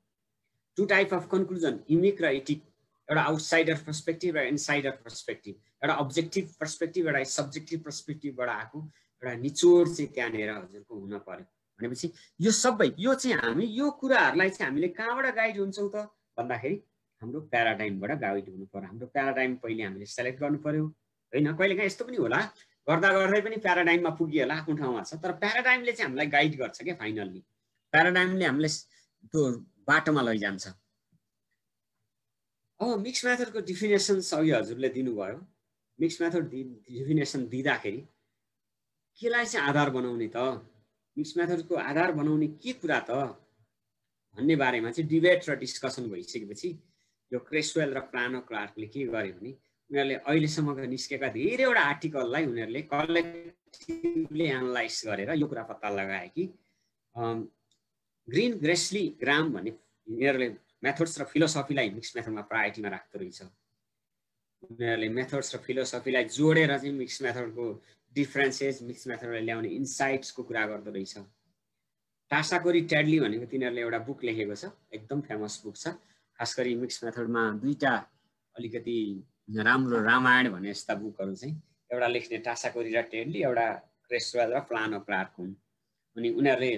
2 टाइप अफ कन्क्लुजन, युनिक र इटिक। एउटा आउटसाइडर पर्सपेक्टिभ र इनसाइडर पर्सपेक्टिभ, एउटा अब्जेक्टिभ पर्सपेक्टिभ, एउटा सब्जेक्टिभ पर्सपेक्टिभबाट आएको एउटा निचोड चाहिँ त्यहाँनिर हजुरको हुन पर्यो। भनेपछि यो सबै यो चाहिँ हामी यो कुराहरूलाई चाहिँ हामीले कहाँबाट गाइड हुन्छौँ त भन्दाखेरि हाम्रो प्याराडाइमबाट गाइड हुनु पर्यो। हाम्रो प्याराडाइम पहिले हामीले सेलेक्ट गर्नु पर्यो, होइन? कहिलेकाहीँ यस्तो पनि होला, गर्दा गर्दै पनि प्याराडाइममा पुगिएला, आफ्नो ठाउँमा छ, तर प्याराडाइमले चाहिँ हामीलाई गाइड गर्छ क्या। फाइनल्ली प्याराडाइमले हामीलाई त्यो बाटोमा लैजान्छ। अब मिक्स मेथडको डिफिनेसन्स अघि हजुरले दिनुभयो। मिक्स मेथड डिफिनेसन दिँदाखेरि केलाई चाहिँ आधार बनाउने त, मिक्स मेथडको आधार बनाउने के कुरा त भन्ने बारेमा चाहिँ डिबेट र डिस्कसन भइसकेपछि यो क्रेसवेल र प्लानो क्लार्कले के गर्यो भने उनीहरूले अहिलेसम्मका निस्केका धेरैवटा आर्टिकललाई उनीहरूले कलेक्टिभली एनालाइज गरेर यो कुरा पत्ता लगाए कि ग्रिन, ग्रेस्ली, ग्राम भन्ने यिनीहरूले मेथड्स र फिलोसफीलाई मिक्स मेथडमा प्रायोरिटीमा राख्दो रहेछ। उनीहरूले मेथड्स र फिलोसफीलाई जोडेर चाहिँ मिक्स मेथडको डिफरेन्सेस, मिक्स मेथडलाई ल्याउने इन्साइट्सको कुरा गर्दो रहेछ। टासाकोरी टेडली भनेको तिनीहरूले एउटा बुक लेखेको छ, एकदम फेमस बुक छ। खास गरी मिक्स मेथडमा 2टा अलिकति राम्रो रामायण भन्ने यस्ता बुकहरू चाहिँ एउटा लेख्ने टासाकोरी र टेडली, एउटा क्रेसवेल र प्लानो क्लार्क हुन्। अनि उनीहरूले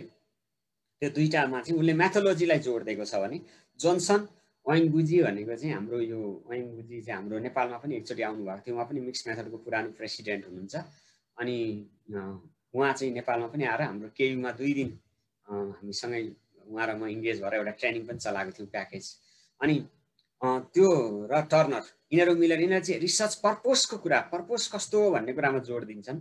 त्यो 2टामा चाहिँ उसले मेथोलोजीलाई जोड दिएको छ भने जोन्सन वाइङबुजी भनेको चाहिँ हाम्रो यो वाइङबुजी चाहिँ हाम्रो नेपालमा पनि एकचोटि आउनुभएको थियो। उहाँ पनि मिक्स मेथडको पुरानो प्रेसिडेन्ट हुनुहुन्छ। अनि उहाँ चाहिँ नेपालमा पनि आएर हाम्रो केयुमा 2 दिन हामीसँगै उहाँ र म इङ्गेज भएर एउटा ट्रेनिङ पनि चलाएको थियौँ, प्याकेज। अनि त्यो र टर्नर यिनीहरू मिलेर यिनीहरू चाहिँ रिसर्च पर्पोजको कुरा, पर्पोज कस्तो हो भन्ने कुरामा जोड दिन्छन्।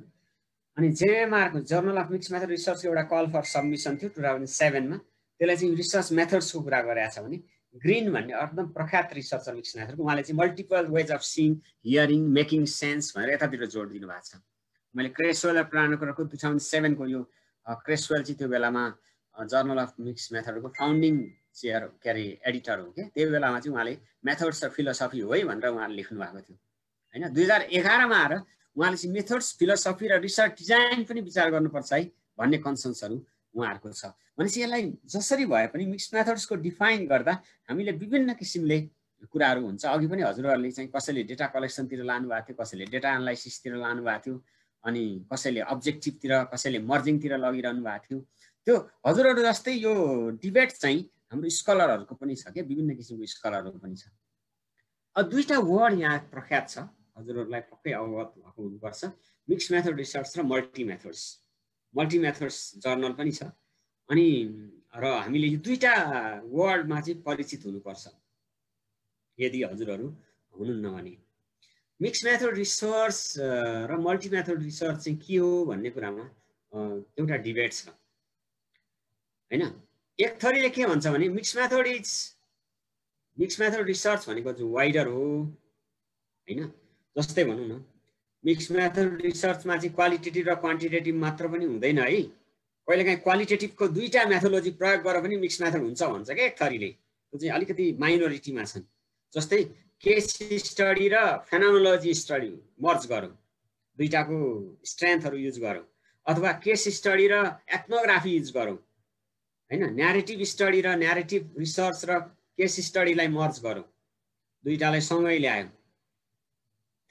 अनि जेएमआरको जर्नल अफ मिक्स मेथड रिसर्चको एउटा कल फर सबमिसन थियो 2007मा, त्यसलाई चाहिँ रिसर्च मेथड्सको कुरा गरेको छ भने ग्रिन भन्ने एकदम प्रख्यात रिसर्चर मिक्स मेथडको, उहाँले चाहिँ multiple wage of seeing, hearing, making sense भनेर यतातिर जोड दिनुभएको छ। मैले क्रेसवेल र प्लानो क्लार्कको 2007को यो क्रेसवेल चाहिँ त्यो बेलामा जर्नल अफ मिक्स मेथडको फाउन्डिङ चेयर के अरे एडिटर हो क्या। त्यो बेलामा चाहिँ उहाँले मेथड्स र फिलोसफी हो है भनेर उहाँले लेख्नु भएको थियो, होइन? 2011मा आएर उहाँले चाहिँ मेथड्स, फिलोसफी र रिसर्च डिजाइन पनि विचार गर्नुपर्छ है भन्ने कन्सर्न्सहरू उहाँहरूको छ। भनेपछि यसलाई जसरी भए पनि मिक्स मेथड्सको डिफाइन गर्दा हामीले विभिन्न किसिमले कुराहरू हुन्छ। अघि पनि हजुरहरूले चाहिँ कसैले डेटा कलेक्सनतिर लानुभएको थियो, कसैले डेटा एनालाइसिसतिर लानुभएको थियो, अनि कसैले अब्जेक्टिभतिर, कसैले मर्जिङतिर लगिरहनु भएको थियो। त्यो हजुरहरू जस्तै यो डिबेट चाहिँ हाम्रो स्कलरहरूको पनि छ के, विभिन्न किसिमको स्कलरहरू पनि छ। अब दुईटा वर्ड यहाँ प्रख्यात छ, हजुरहरूलाई पक्कै अवगत भएको हुनुपर्छ, मिक्स मेथड रिसर्च र multi methods. Multi methods journal पनि छ, अनि र हामीले यो दुईटा वर्डमा चाहिँ परिचित हुनुपर्छ यदि हजुरहरू हुनुहुन्न भने। मिक्स मेथड रिसर्च र मल्टी मेथड रिसर्च चाहिँ के हो भन्ने कुरामा एउटा डिबेट छ हैन। एक थरीले के भन्छ भने मिक्स मेथड रिसर्च भनेको चाहिँ वाइडर हो हैन। जस्तै भनौँ न, मिक्स मेथड रिसर्चमा चाहिँ क्वालिटेटिभ र क्वान्टिटेटिभ मात्र पनि हुँदैन है, कहिलेकाहीँ क्वालिटेटिभको दुईटा मेथोलोजी प्रयोग गरेर पनि मिक्स मेथड हुन्छ भन्छ क्या एक थरीले। त्यो चाहिँ अलिकति माइनोरिटीमा छन्। जस्तै केस स्टडी र फेनोमेनोलोजी स्टडी मर्ज गरौँ, दुईटाको स्ट्रेन्थहरू युज गरौँ, अथवा केस स्टडी र एथनोग्राफी युज गरौँ हैन, न्यारेटिभ स्टडी र न्यारेटिभ रिसर्च र केस स्टडीलाई मर्ज गरौँ, दुईटालाई सँगै ल्यायौँ,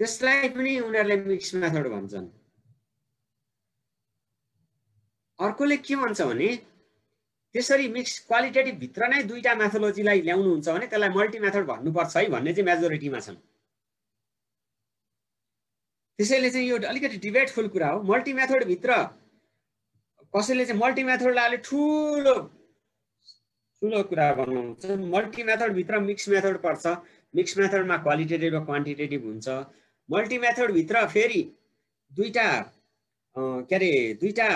त्यसलाई पनि उनीहरूले मिक्स मेथड भन्छन्। अर्कोले के भन्छ भने त्यसरी मिक्स क्वालिटेटिभ भित्र नै दुईटा मेथोलोजीलाई ल्याउनुहुन्छ भने त्यसलाई मल्टी मेथड भन्नुपर्छ है भन्ने चाहिँ मेजोरिटीमा छन्। त्यसैले चाहिँ यो अलिकति डिबेटफुल कुरा हो। मल्टी मेथड भित्र कसैले चाहिँ मल्टी मेथडलाई अलिक ठुलो कुरा बनाउँछ, मल्टी मेथड भित्र मिक्स मेथड पर्छ, मिक्स मेथडमा क्वालिटेटिभ र क्वान्टिटेटिभ हुन्छ, मल्टी मेथड भित्र फेरि दुईटा के अरे दुईटा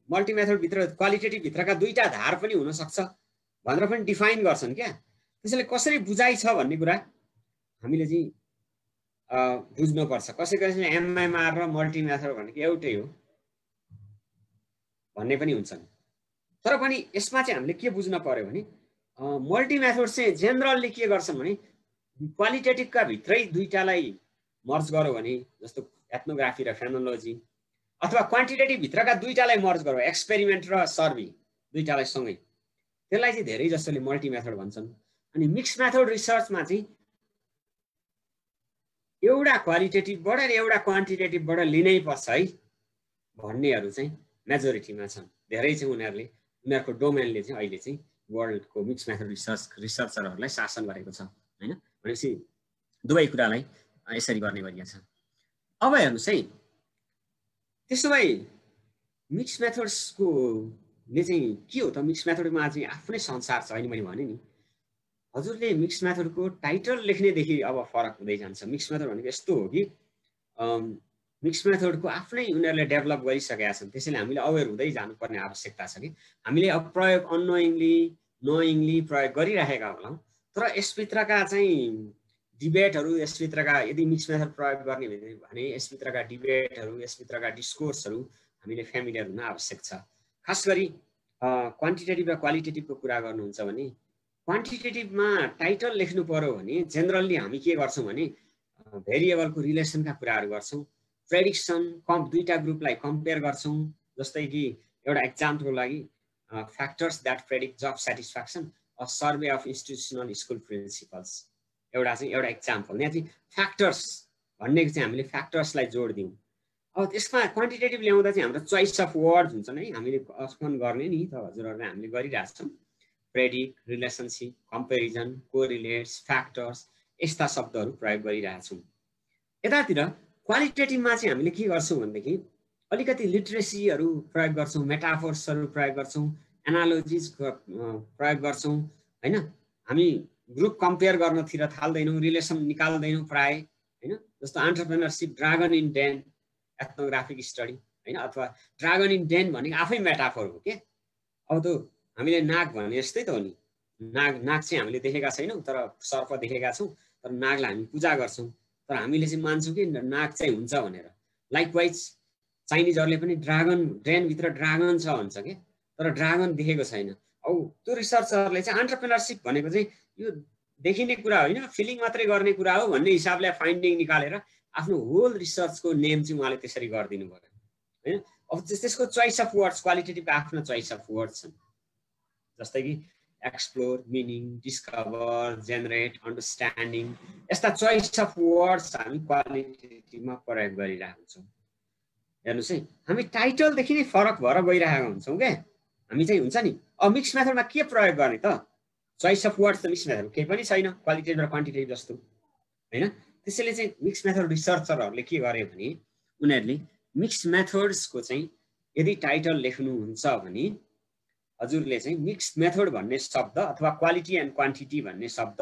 मल्टी मेथड भित्र क्वालिटेटिभ भित्रका दुईटा धार पनि हुन सक्छ भनेर पनि डिफाइन गर्छन् क्या। त्यसैले कसरी बुझाइ छ भन्ने कुरा हामीले चाहिँ बुझ्नुपर्छ। कसैले एमएमआर र मल्टी मेथड भनेको एउटै हो भन्ने पनि हुन्छन्। तर पनि यसमा चाहिँ हामीले के बुझ्न पर्यो भने मल्टी मेथड चाहिँ जेनरली के गर्छन् भने क्वालिटेटिभका भित्रै दुईटालाई मर्ज गरौँ भने, जस्तो एथनोग्राफी र फेनोलोजी, अथवा क्वान्टिटेटिभ भित्रका दुईटालाई मर्ज गरौँ, एक्सपेरिमेन्ट र सर्वे दुईटालाई सँगै, त्यसलाई चाहिँ धेरै जसोले मल्टी मेथड भन्छन्। अनि मिक्स मेथड रिसर्चमा चाहिँ एउटा क्वालिटेटिभबाट र एउटा क्वान्टिटेटिभबाट लिनै पर्छ है भन्नेहरू चाहिँ मेजोरिटीमा छन्। धेरै चाहिँ उनीहरूको डोमेनले चाहिँ अहिले चाहिँ वर्ल्डको मिक्स मेथड रिसर्चरहरूलाई शासन गरेको छ हैन। भनेपछि दुवै कुरालाई यसरी गर्ने गरिएको छ। अब हेर्नुहोस् है, त्यसो भए मिक्स मेथड्सको ले चाहिँ के हो त? मिक्स मेथडमा चाहिँ आफ्नै संसार छ। अहिले मैले भने नि हजुरले मिक्स मेथडको टाइटल लेख्नेदेखि अब फरक हुँदै जान्छ। मिक्स मेथड भनेको यस्तो हो कि मिक्स मेथडको आफ्नै उनीहरूले डेभलप गरिसकेका छन्, त्यसैले हामीले अवेर हुँदै जानुपर्ने आवश्यकता छ कि हामीले अब प्रयोग अननोइङली नोइङली प्रयोग गरिरहेका होलाौँ, तर यसभित्रका चाहिँ डिबेटहरू, यसभित्रका यदि मिक्स मेथड प्रयोग गर्ने भने यसभित्रका डिबेटहरू, यसभित्रका डिस्कोर्सहरू हामीले फ्यामिलियर हुन आवश्यक छ। खास गरी क्वान्टिटेटिभ र क्वालिटेटिभको कुरा गर्नुहुन्छ भने क्वान्टिटेटिभमा टाइटल लेख्नु पर्यो भने जेनरली हामी के गर्छौँ भने भेरिएबलको रिलेसनका कुराहरू गर्छौँ, प्रेडिक्सन दुईटा ग्रुपलाई कम्पेयर गर्छौँ। जस्तै कि एउटा एक्जाम्पलको लागि factors that predict job satisfaction, a survey of institutional school principals, एउटा एक्जाम्पल। यहाँ चाहिँ फ्याक्टर्स भन्नेको चाहिँ हामीले फ्याक्टर्सलाई जोड दिउँ। अब त्यसमा क्वान्टिटेटिभ ल्याउँदा चाहिँ हाम्रो चोइस अफ वर्ड्स हुन्छन् है, हामीले अफन गर्ने नि त हजुरहरूले हामीले गरिरहेछौँ। Predict, relationship, comparison, correlates, factors यस्ता शब्दहरू प्रयोग गरिरहेछौँ। यतातिर क्वालिटेटिभमा चाहिँ हामीले के गर्छौँ भनेदेखि अलिकति लिट्रेसीहरू प्रयोग गर्छौँ, मेटाफोर्सहरू प्रयोग गर्छौँ, एनालोजिज प्रयोग गर्छौँ हैन। हामी ग्रुप कम्पेयर गर्नतिर थाल्दैनौँ, रिलेसन निकाल्दैनौँ प्राय हैन। जस्तो entrepreneurship, dragon in den, ethnographic study हैन, अथवा ड्रागन इन डेन भनेको आफै मेटाफोर हो के। अब त हामीले नाग भने जस्तै त हो नि, नाग चाहिँ हामीले देखेका छैनौँ तर सर्प देखेका छौँ, तर नागलाई हामी पूजा गर्छौँ, तर हामीले चाहिँ मान्छौँ कि नाग चाहिँ हुन्छ भनेर। लाइकवाइज चाइनिजहरूले पनि ड्रागन डेनभित्र ड्रागन छ भन्छ के, तर ड्रागन देखेको छैन। औ त्यो रिसर्चरले चाहिँ एन्टरप्रेनरसिप भनेको चाहिँ यो देखिने कुरा होइन, फिलिङ मात्रै गर्ने कुरा हो भन्ने हिसाबले फाइन्डिङ निकालेर आफ्नो होल रिसर्चको नेम चाहिँ उहाँले त्यसरी गरिदिनु पर्यो होइन। अब त्यसको चोइस अफ वर्ड्स, क्वालिटेटिभको आफ्नो चोइस अफ वर्ड्स छन्। जस्तै कि explore, meaning, discover, generate, understanding यस्ता चोइस अफ वर्ड्स हामी क्वालिटेटिभमा प्रयोग गरिरहेको हुन्छौँ। हेर्नुहोस् है, हामी टाइटलदेखि नै फरक भएर गइरहेको हुन्छौँ क्या। हामी चाहिँ हुन्छ नि मिक्स मेथडमा के प्रयोग गर्ने त? चोइस अफ वर्ड्स त मिक्स मेथड केही पनि छैन, क्वालिटेटिभ र क्वान्टिटेटिभ जस्तो होइन। त्यसैले चाहिँ मिक्स मेथड रिसर्चरहरूले के गरे भने उनीहरूले मिक्स मेथड्सको चाहिँ यदि टाइटल लेख्नुहुन्छ भने हजुरले चाहिँ मिक्स मेथड भन्ने शब्द अथवा क्वालिटी एन्ड क्वान्टिटी भन्ने शब्द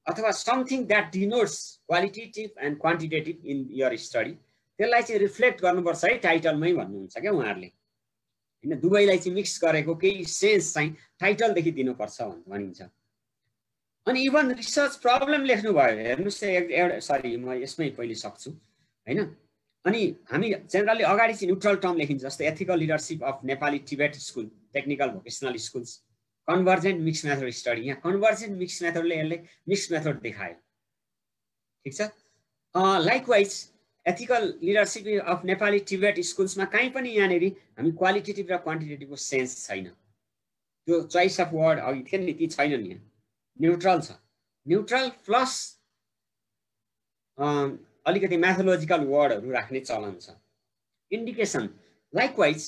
अथवा something that denotes qualitative and quantitative in your study त्यसलाई चाहिँ रिफ्लेक्ट गर्नुपर्छ है टाइटलमै भन्नुहुन्छ क्या उहाँहरूले होइन। दुवैलाई चाहिँ मिक्स गरेको केही सेन्स चाहिँ टाइटलदेखि दिनुपर्छ भनिन्छ। अनि इभन रिसर्च प्रब्लम लेख्नुभयो, हेर्नुहोस् एउटा सरी म यसमै पहिले सक्छु होइन। अनि हामी जेनरली अगाडि चाहिँ न्युट्रल टर्म लेखिन्छ, जस्तै ethical leadership of Nepali Tibet school technical vocational schools convergent mix method study. यहाँ कन्भर्जेन्ट मिक्स मेथडले यसले मिक्स मेथड देखायो, ठिक छ। Likewise ethical leadership of Nepali Tibet स्कुल्समा कहीँ पनि यहाँनिर हामी क्वालिटेटिभ र क्वान्टिटेटिभको सेन्स छैन। त्यो चोइस अफ वर्ड अघि थियो नि ती छैन नि, यहाँ न्युट्रल छ। न्युट्रल प्लस अलिकति म्याथोलोजिकल वर्डहरू राख्ने चलन छ। इन्डिकेसन लाइकवाइज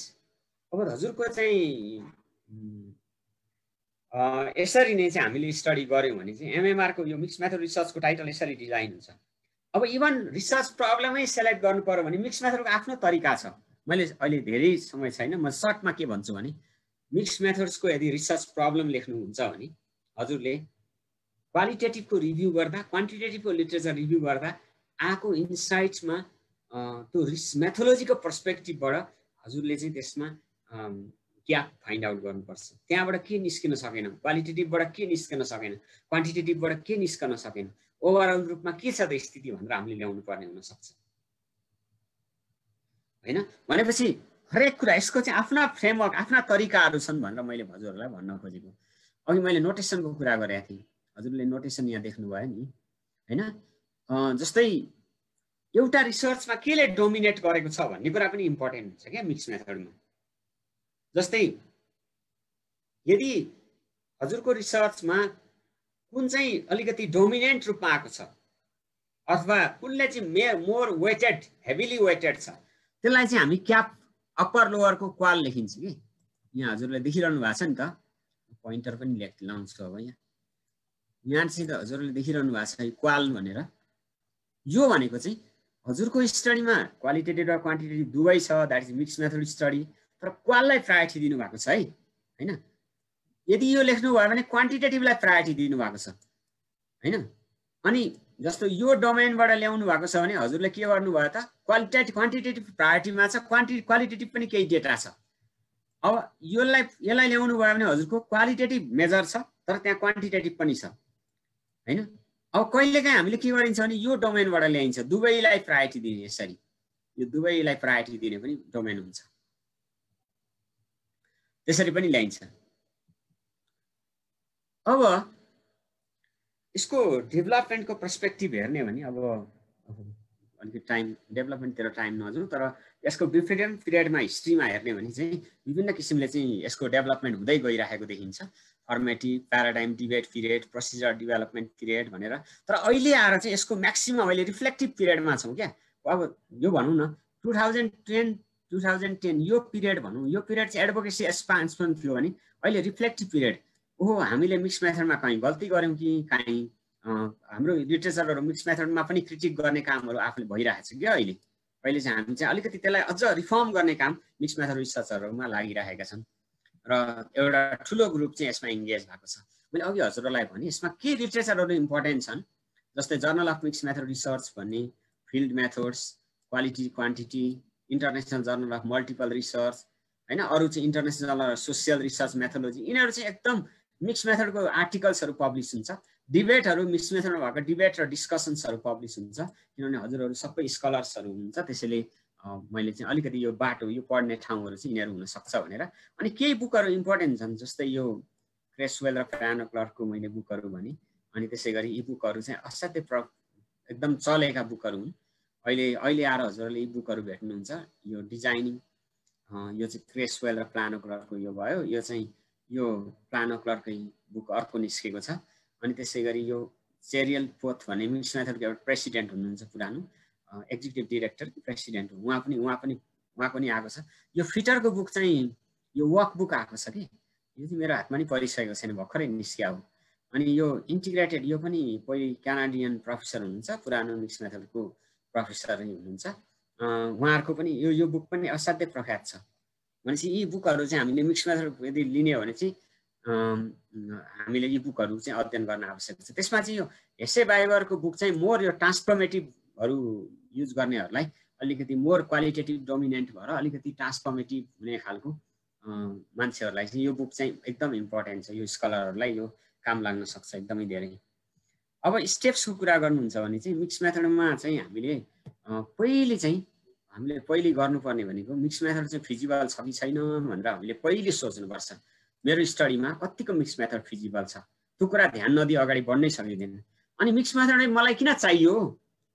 अब हजुरको चाहिँ यसरी नै चाहिँ हामीले स्टडी गऱ्यौँ भने चाहिँ एमएमआरको यो मिक्स मेथड रिसर्चको टाइटल यसरी डिजाइन हुन्छ। अब इभन रिसर्च प्रब्लमै सेलेक्ट गर्नु पर्यो भने मिक्स मेथडको आफ्नो तरिका छ। मैले अहिले धेरै समय छैन, म सर्टमा के भन्छु भने मिक्स मेथड्सको यदि रिसर्च प्रब्लम लेख्नुहुन्छ भने हजुरले क्वालिटेटिभको रिभ्यू गर्दा क्वान्टिटेटिभको लिटरेचर रिभ्यू गर्दा आएको इन्साइट्समा त्यो मेथोलोजीको पर्सपेक्टिभबाट हजुरले चाहिँ त्यसमा ग्याप फाइन्ड आउट गर्नुपर्छ। त्यहाँबाट के निस्किन सकेन, क्वालिटेटिभबाट के निस्किन सकेन, क्वान्टिटेटिभबाट के निस्कन सकेन, ओभरअल रूपमा के छ त स्थिति भनेर हामीले ल्याउनु पर्ने हुनसक्छ होइन। भनेपछि हरेक कुरा यसको चाहिँ आफ्ना फ्रेमवर्क आफ्ना तरिकाहरू छन् भनेर मैले हजुरहरूलाई भन्न खोजेको। अघि मैले नोटेसनको कुरा गरेको थिएँ, हजुरले नोटेसन यहाँ देख्नुभयो नि होइन। जस्तै एउटा रिसर्चमा केले डोमिनेट गरेको छ भन्ने कुरा पनि इम्पोर्टेन्ट हुन्छ क्या मिक्स मेथडमा। जस्तै यदि हजुरको रिसर्चमा कुन चाहिँ अलिकति डोमिनेन्ट रूपमा आएको छ अथवा कुनले चाहिँ मोर वेटेड हेभिली वेटेड छ त्यसलाई चाहिँ हामी क्याप अप्पर लोवरको क्वाल लेखिन्छ कि। यहाँ हजुरले देखिरहनु भएको छ नि त, पोइन्टर पनि लाउँछु अब यहाँ चाहिँ त हजुरले देखिरहनु भएको छ क्वाल भनेर। यो भनेको चाहिँ हजुरको स्टडीमा क्वालिटेटिभ र क्वान्टिटेटिभ दुवै छ, that is mix method study, तर क्वाललाई प्रायोरिटी दिनुभएको छ है होइन। यदि यो लेख्नुभयो भने क्वान्टिटेटिभलाई प्रायोरिटी दिनुभएको छ होइन। अनि जस्तो यो डोमेनबाट ल्याउनु भएको छ भने हजुरले के गर्नुभयो त क्वान्टिटेटिभ प्रायोरिटीमा छ, क्वालिटेटिभ पनि केही डेटा छ। अब यसलाई ल्याउनु भयो भने हजुरको क्वालिटेटिभ मेजर छ तर त्यहाँ क्वान्टिटेटिभ पनि छ होइन। अब कहिलेकाहीँ हामीले के गरिन्छ भने यो डोमेनबाट ल्याइन्छ, दुवैलाई प्रायोरिटी दिने, यसरी यो दुवैलाई प्रायोरिटी दिने पनि डोमेन हुन्छ, त्यसरी पनि ल्याइन्छ। अब यसको डेभलपमेन्टको पर्सपेक्टिभ हेर्ने भने अब अलिकति टाइम डेभलपमेन्टतिर टाइम नजाउँ, तर यसको डिफरेन्ट पिरियडमा हिस्ट्रीमा हेर्ने भने चाहिँ विभिन्न किसिमले चाहिँ यसको डेभलपमेन्ट हुँदै गइरहेको देखिन्छ। Formative, paradigm debate period, procedure development period भनेर। तर अहिले आएर चाहिँ यसको म्याक्सिमम अहिले रिफ्लेक्टिभ पिरियडमा छौँ क्या। अब यो भनौँ न 2010 यो पिरियड भनौँ, यो पिरियड चाहिँ एडभोकेसी एक्सपान्सन थियो भने अहिले रिफ्लेक्टिभ पिरियड। ओहो हामीले मिक्स मेथडमा कहीँ गल्ती गऱ्यौँ कि कहीँ हाम्रो लिटरेचरहरू मिक्स मेथडमा पनि क्रिटिक गर्ने कामहरू आफूले भइरहेको छ क्या अहिले। अहिले चाहिँ हामी चाहिँ अलिकति त्यसलाई अझ रिफर्म गर्ने काम मिक्स मेथड रिसर्चहरूमा लागिरहेका छन् र एउटा ठुलो ग्रुप चाहिँ यसमा इन्गेज भएको छ। मैले अघि हजुरहरूलाई भने यसमा के लिटरेचरहरू इम्पोर्टेन्ट छन्, जस्तै journal of mix method research भन्ने, field methods, quality quantity, international journal of multiple research होइन, अरू चाहिँ international journal of social research methodology, यिनीहरू चाहिँ एकदम मिक्स मेथडको आर्टिकल्सहरू पब्लिस हुन्छ। डिबेटहरू मिक्स मेथडमा भएको डिबेट र डिस्कसन्सहरू पब्लिस हुन्छ, किनभने हजुरहरू सबै स्कलर्सहरू हुनुहुन्छ। त्यसैले मैले चाहिँ अलिकति यो बाटो यो पढ्ने ठाउँहरू चाहिँ यिनीहरू हुनसक्छ भनेर। अनि केही बुकहरू इम्पोर्टेन्ट छन्, जस्तै यो क्रेसवेल र फ्रानो क्लर्कको मैले बुकहरू भने, अनि त्यसै गरी यी बुकहरू चाहिँ असाध्यै एकदम चलेका बुकहरू हुन्। अहिले आएर हजुरहरूले यी बुकहरू भेट्नुहुन्छ। यो डिजाइनिङ, यो चाहिँ क्रेसवेल र फ्रानो क्लर्कको यो भयो, यो चाहिँ यो प्लानो क्लर्कै बुक अर्को निस्केको छ। अनि त्यसै गरी यो चेरियल पोथ भन्ने मिक्स मेथडको एउटा प्रेसिडेन्ट हुनुहुन्छ पुरानो एक्जिक्युटिभ डिरेक्टर प्रेसिडेन्ट हो, उहाँ पनि आएको छ। यो फिटरको बुक चाहिँ यो वर्क बुक आएको छ कि यो चाहिँ मेरो हातमा नि परिसकेको छैन, भर्खरै निस्क्या हो। अनि यो इन्टिग्रेटेड यो पनि पहिले क्यानाडियन प्रोफेसर हुनुहुन्छ, पुरानो मिक्स मेथडको प्रोफेसर हुनुहुन्छ, उहाँहरूको पनि यो बुक पनि असाध्यै प्रख्यात छ। भनेपछि यी बुकहरू चाहिँ हामीले मिक्स मेथड यदि लिने हो भने चाहिँ हामीले यी बुकहरू चाहिँ अध्ययन गर्न आवश्यक छ। त्यसमा चाहिँ यो हेसे बाइबरको बुक चाहिँ मोर यो ट्रान्सफर्मेटिभहरू युज गर्नेहरूलाई अलिकति मोर क्वालिटेटिभ डोमिनेन्ट भएर अलिकति ट्रान्सफर्मेटिभ हुने खालको मान्छेहरूलाई चाहिँ यो बुक चाहिँ एकदम इम्पोर्टेन्ट छ। यो स्कलरहरूलाई यो काम लाग्न सक्छ एकदमै धेरै। अब स्टेप्सको कुरा गर्नुहुन्छ भने चाहिँ मिक्स मेथडमा चाहिँ हामीले पहिले गर्नुपर्ने भनेको मिक्स मेथड चाहिँ फिजिबल छ कि छैन भनेर हामीले पहिले सोच्नुपर्छ। मेरो स्टडीमा कतिको मिक्स मेथड फिजिबल छ त्यो कुरा ध्यान नदिई अगाडि बढ्नै सकिँदैन। अनि मिक्स मेथड मलाई किन चाहियो,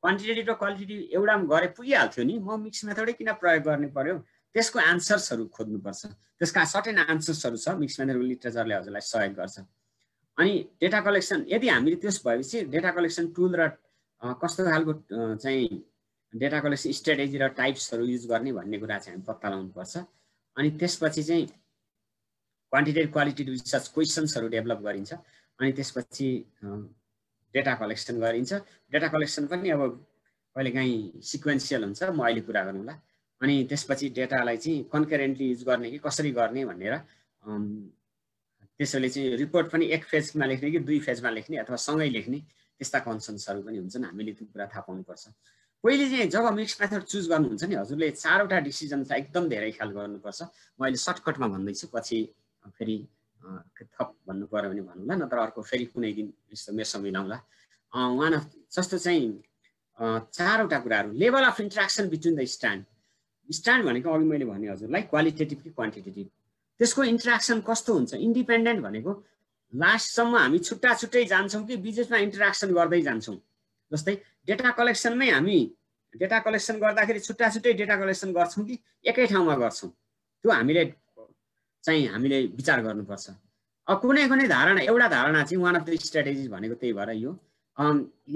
क्वान्टिटेटिभ र क्वालिटेटिभ एउटा गरे पुगिहाल्थ्यो नि, म मिक्स मेथडै किन प्रयोग गर्ने पर्यो, त्यसको आन्सर्सहरू खोज्नुपर्छ। त्यसका सर्टेन आन्सर्सहरू छ, मिक्स मेथडको लिटरेचरले हजुरलाई सहयोग गर्छ। अनि डेटा कलेक्सन यदि हामीले त्यस भएपछि डेटा कलेक्सन टुल र कस्तो खालको चाहिँ डेटा कलेक्सन स्ट्राटेजी र टाइप्सहरू युज गर्ने भन्ने कुरा चाहिँ हामी पत्ता लगाउनुपर्छ। अनि त्यसपछि चाहिँ क्वान्टिटेटिभ क्वालिटेटिभ रिसर्च क्वेसन्सहरू डेभलप गरिन्छ। अनि त्यसपछि डेटा कलेक्सन गरिन्छ। डेटा कलेक्सन पनि अब कहिलेकाहीँ सिक्वेन्सियल हुन्छ, म अहिले कुरा गरौँला। अनि त्यसपछि डेटालाई चाहिँ कन्करेन्टली युज गर्ने कि कसरी गर्ने भनेर त्यसैले चाहिँ रिपोर्ट पनि एक फेजमा लेख्ने कि दुई फेजमा लेख्ने अथवा सँगै लेख्ने त्यस्ता कन्सर्न्सहरू पनि हुन्छन्। हामीले त्यो कुरा थाहा पाउनुपर्छ। पहिले चाहिँ जब मिक्स मेथड चुज गर्नुहुन्छ नि हजुरले 4वटा डिसिजनलाई एकदम धेरै ख्याल गर्नुपर्छ। म अहिले सर्टकटमा भन्दैछु, पछि फेरि थप भन्नु पर्यो भने भन्नुला, नत्र अर्को फेरि कुनै दिन यस्तो मेसो मिलाउँला। वान अफ जस्तो चाहिँ 4वटा कुराहरू level of interaction between the stand भनेको अघि मैले भने हजुरलाई क्वालिटेटिभ कि क्वान्टिटेटिभ, त्यसको इन्ट्रेक्सन कस्तो हुन्छ। इन्डिपेन्डेन्ट भनेको लास्टसम्म हामी छुट्टा छुट्टै जान्छौँ कि बिचमा इन्ट्रेक्सन गर्दै जान्छौँ। जस्तै डेटा कलेक्सनमै हामी डेटा कलेक्सन गर्दाखेरि छुट्टा छुट्टै डेटा कलेक्सन गर्छौँ कि एकै ठाउँमा गर्छौँ, त्यो हामीले विचार गर्नुपर्छ। अब कुनै धारणा एउटा धारणा चाहिँ वान अफ द स्ट्राटेजिज भनेको त्यही भएर यो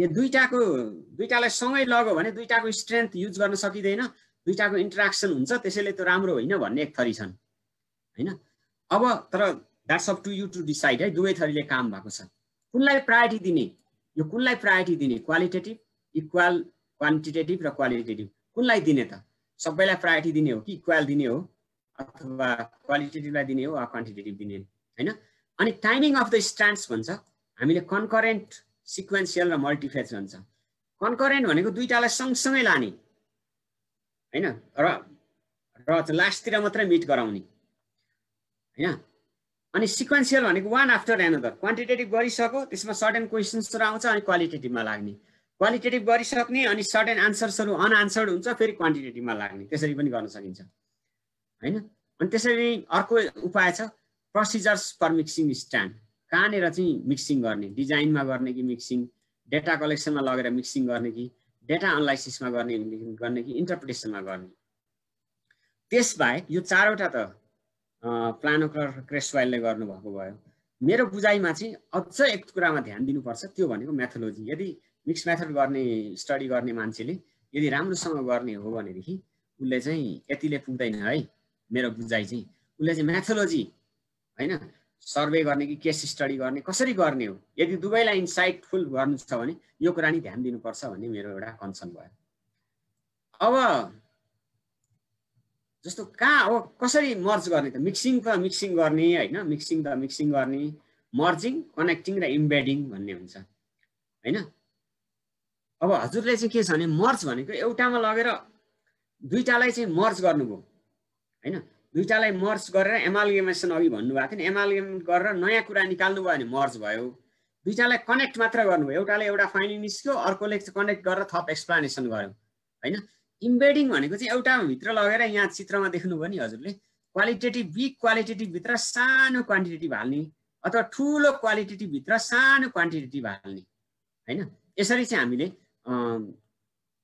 दुईटालाई सँगै लग्यो भने दुईटाको स्ट्रेन्थ युज गर्न सकिँदैन, दुईटाको इन्ट्रेक्सन हुन्छ, त्यसैले त्यो राम्रो होइन भन्ने एक थरी छन् होइन। अब तर that's up to you to decide है, दुवै थरीले काम भएको छ। कुनलाई प्रायोरिटी दिने, यो कुनलाई प्रायोरिटी दिने, क्वालिटेटिभ इक्वल क्वान्टिटेटिभ र क्वालिटेटिभ कुनलाई दिने त? सबैलाई प्रायोरिटी दिने हो कि इक्वल दिने हो, अथवा क्वालिटेटिभलाई दिने हो वा क्वान्टिटेटिभ दिने होइन। अनि टाइमिङ अफ द स्ट्यान्ड्स भन्छ हामीले, कन्करेन्ट सिक्वेन्सियल र मल्टिफेज भन्छ। कन्करेन्ट भनेको दुईटालाई सँगसँगै लाने होइन, र लास्टतिर मात्रै मिट गराउने होइन। अनि सिक्वेन्सियल भनेको वान आफ्टर एनदर, क्वान्टिटेटिभ गरिसक्यो त्यसमा सर्टेन क्वेसन्सहरू आउँछ अनि क्वालिटेटिभमा लाग्ने, क्वालिटेटिभ गरिसक्ने अनि सर्टेन आन्सर्सहरू अनआन्सर्ड हुन्छ फेरि क्वान्टिटेटिभमा लाग्ने, त्यसरी पनि गर्न सकिन्छ होइन। अनि त्यसरी अर्को उपाय छ प्रोसिजर्स फर मिक्सिङ स्ट्यान्ड, कहाँनिर चाहिँ मिक्सिङ गर्ने, डिजाइनमा गर्ने कि मिक्सिङ, डेटा कलेक्सनमा लगेर मिक्सिङ गर्ने कि डेटा एनालाइसिसमा गर्ने कि इन्टरप्रिटेसनमा गर्ने। त्यसबाहेक यो 4वटा त प्लानो क्लर्क क्रेसवाइलले गर्नुभएको भयो। मेरो बुझाइमा चाहिँ अझ एक कुरामा ध्यान दिनुपर्छ, त्यो भनेको मेथोलोजी। यदि मिक्स मेथड गर्ने स्टडी गर्ने मान्छेले यदि राम्रोसँग गर्ने हो भनेदेखि उसले चाहिँ यतिले पुग्दैन है, मेरो बुझाइ चाहिँ उसले चाहिँ मेथोलोजी होइन, सर्वे गर्ने कि केस स्टडी गर्ने, कसरी गर्ने हो, यदि दुवैलाई इन्साइटफुल गर्नु छ भने यो कुरा नि ध्यान दिनुपर्छ भन्ने मेरो एउटा कन्सर्न भयो। अब जस्तो कहाँ अब कसरी मर्ज गर्ने त, मिक्सिङ गर्ने होइन, मिक्सिङ गर्ने, मर्जिङ, कनेक्टिङ र इम्बेडिङ भन्ने हुन्छ होइन। अब हजुरले चाहिँ के छ भने मर्ज भनेको एउटामा लगेर दुईटालाई चाहिँ मर्ज गर्नुभयो होइन, दुईटालाई मर्ज गरेर एमालगेमेसन अघि भन्नुभएको थियो नि, एमालगेमेट गरेर नयाँ कुरा निकाल्नु भयो भने मर्ज भयो। दुईटालाई कनेक्ट मात्र गर्नुभयो, एउटाले एउटा फाइन्डिङ निस्क्यो, अर्कोले कनेक्ट गरेर थप एक्सप्लेनेसन गर्यो होइन। इम्बेडिङ भनेको चाहिँ एउटामा भित्र लगेर यहाँ चित्रमा देख्नुभयो नि हजुरले, क्वालिटेटिभ बिग क्वालिटेटिभ भित्र सानो क्वान्टिटेटिभ हाल्ने अथवा ठुलो क्वालिटेटिभ भित्र सानो क्वान्टिटेटिभ हाल्ने होइन। यसरी चाहिँ हामीले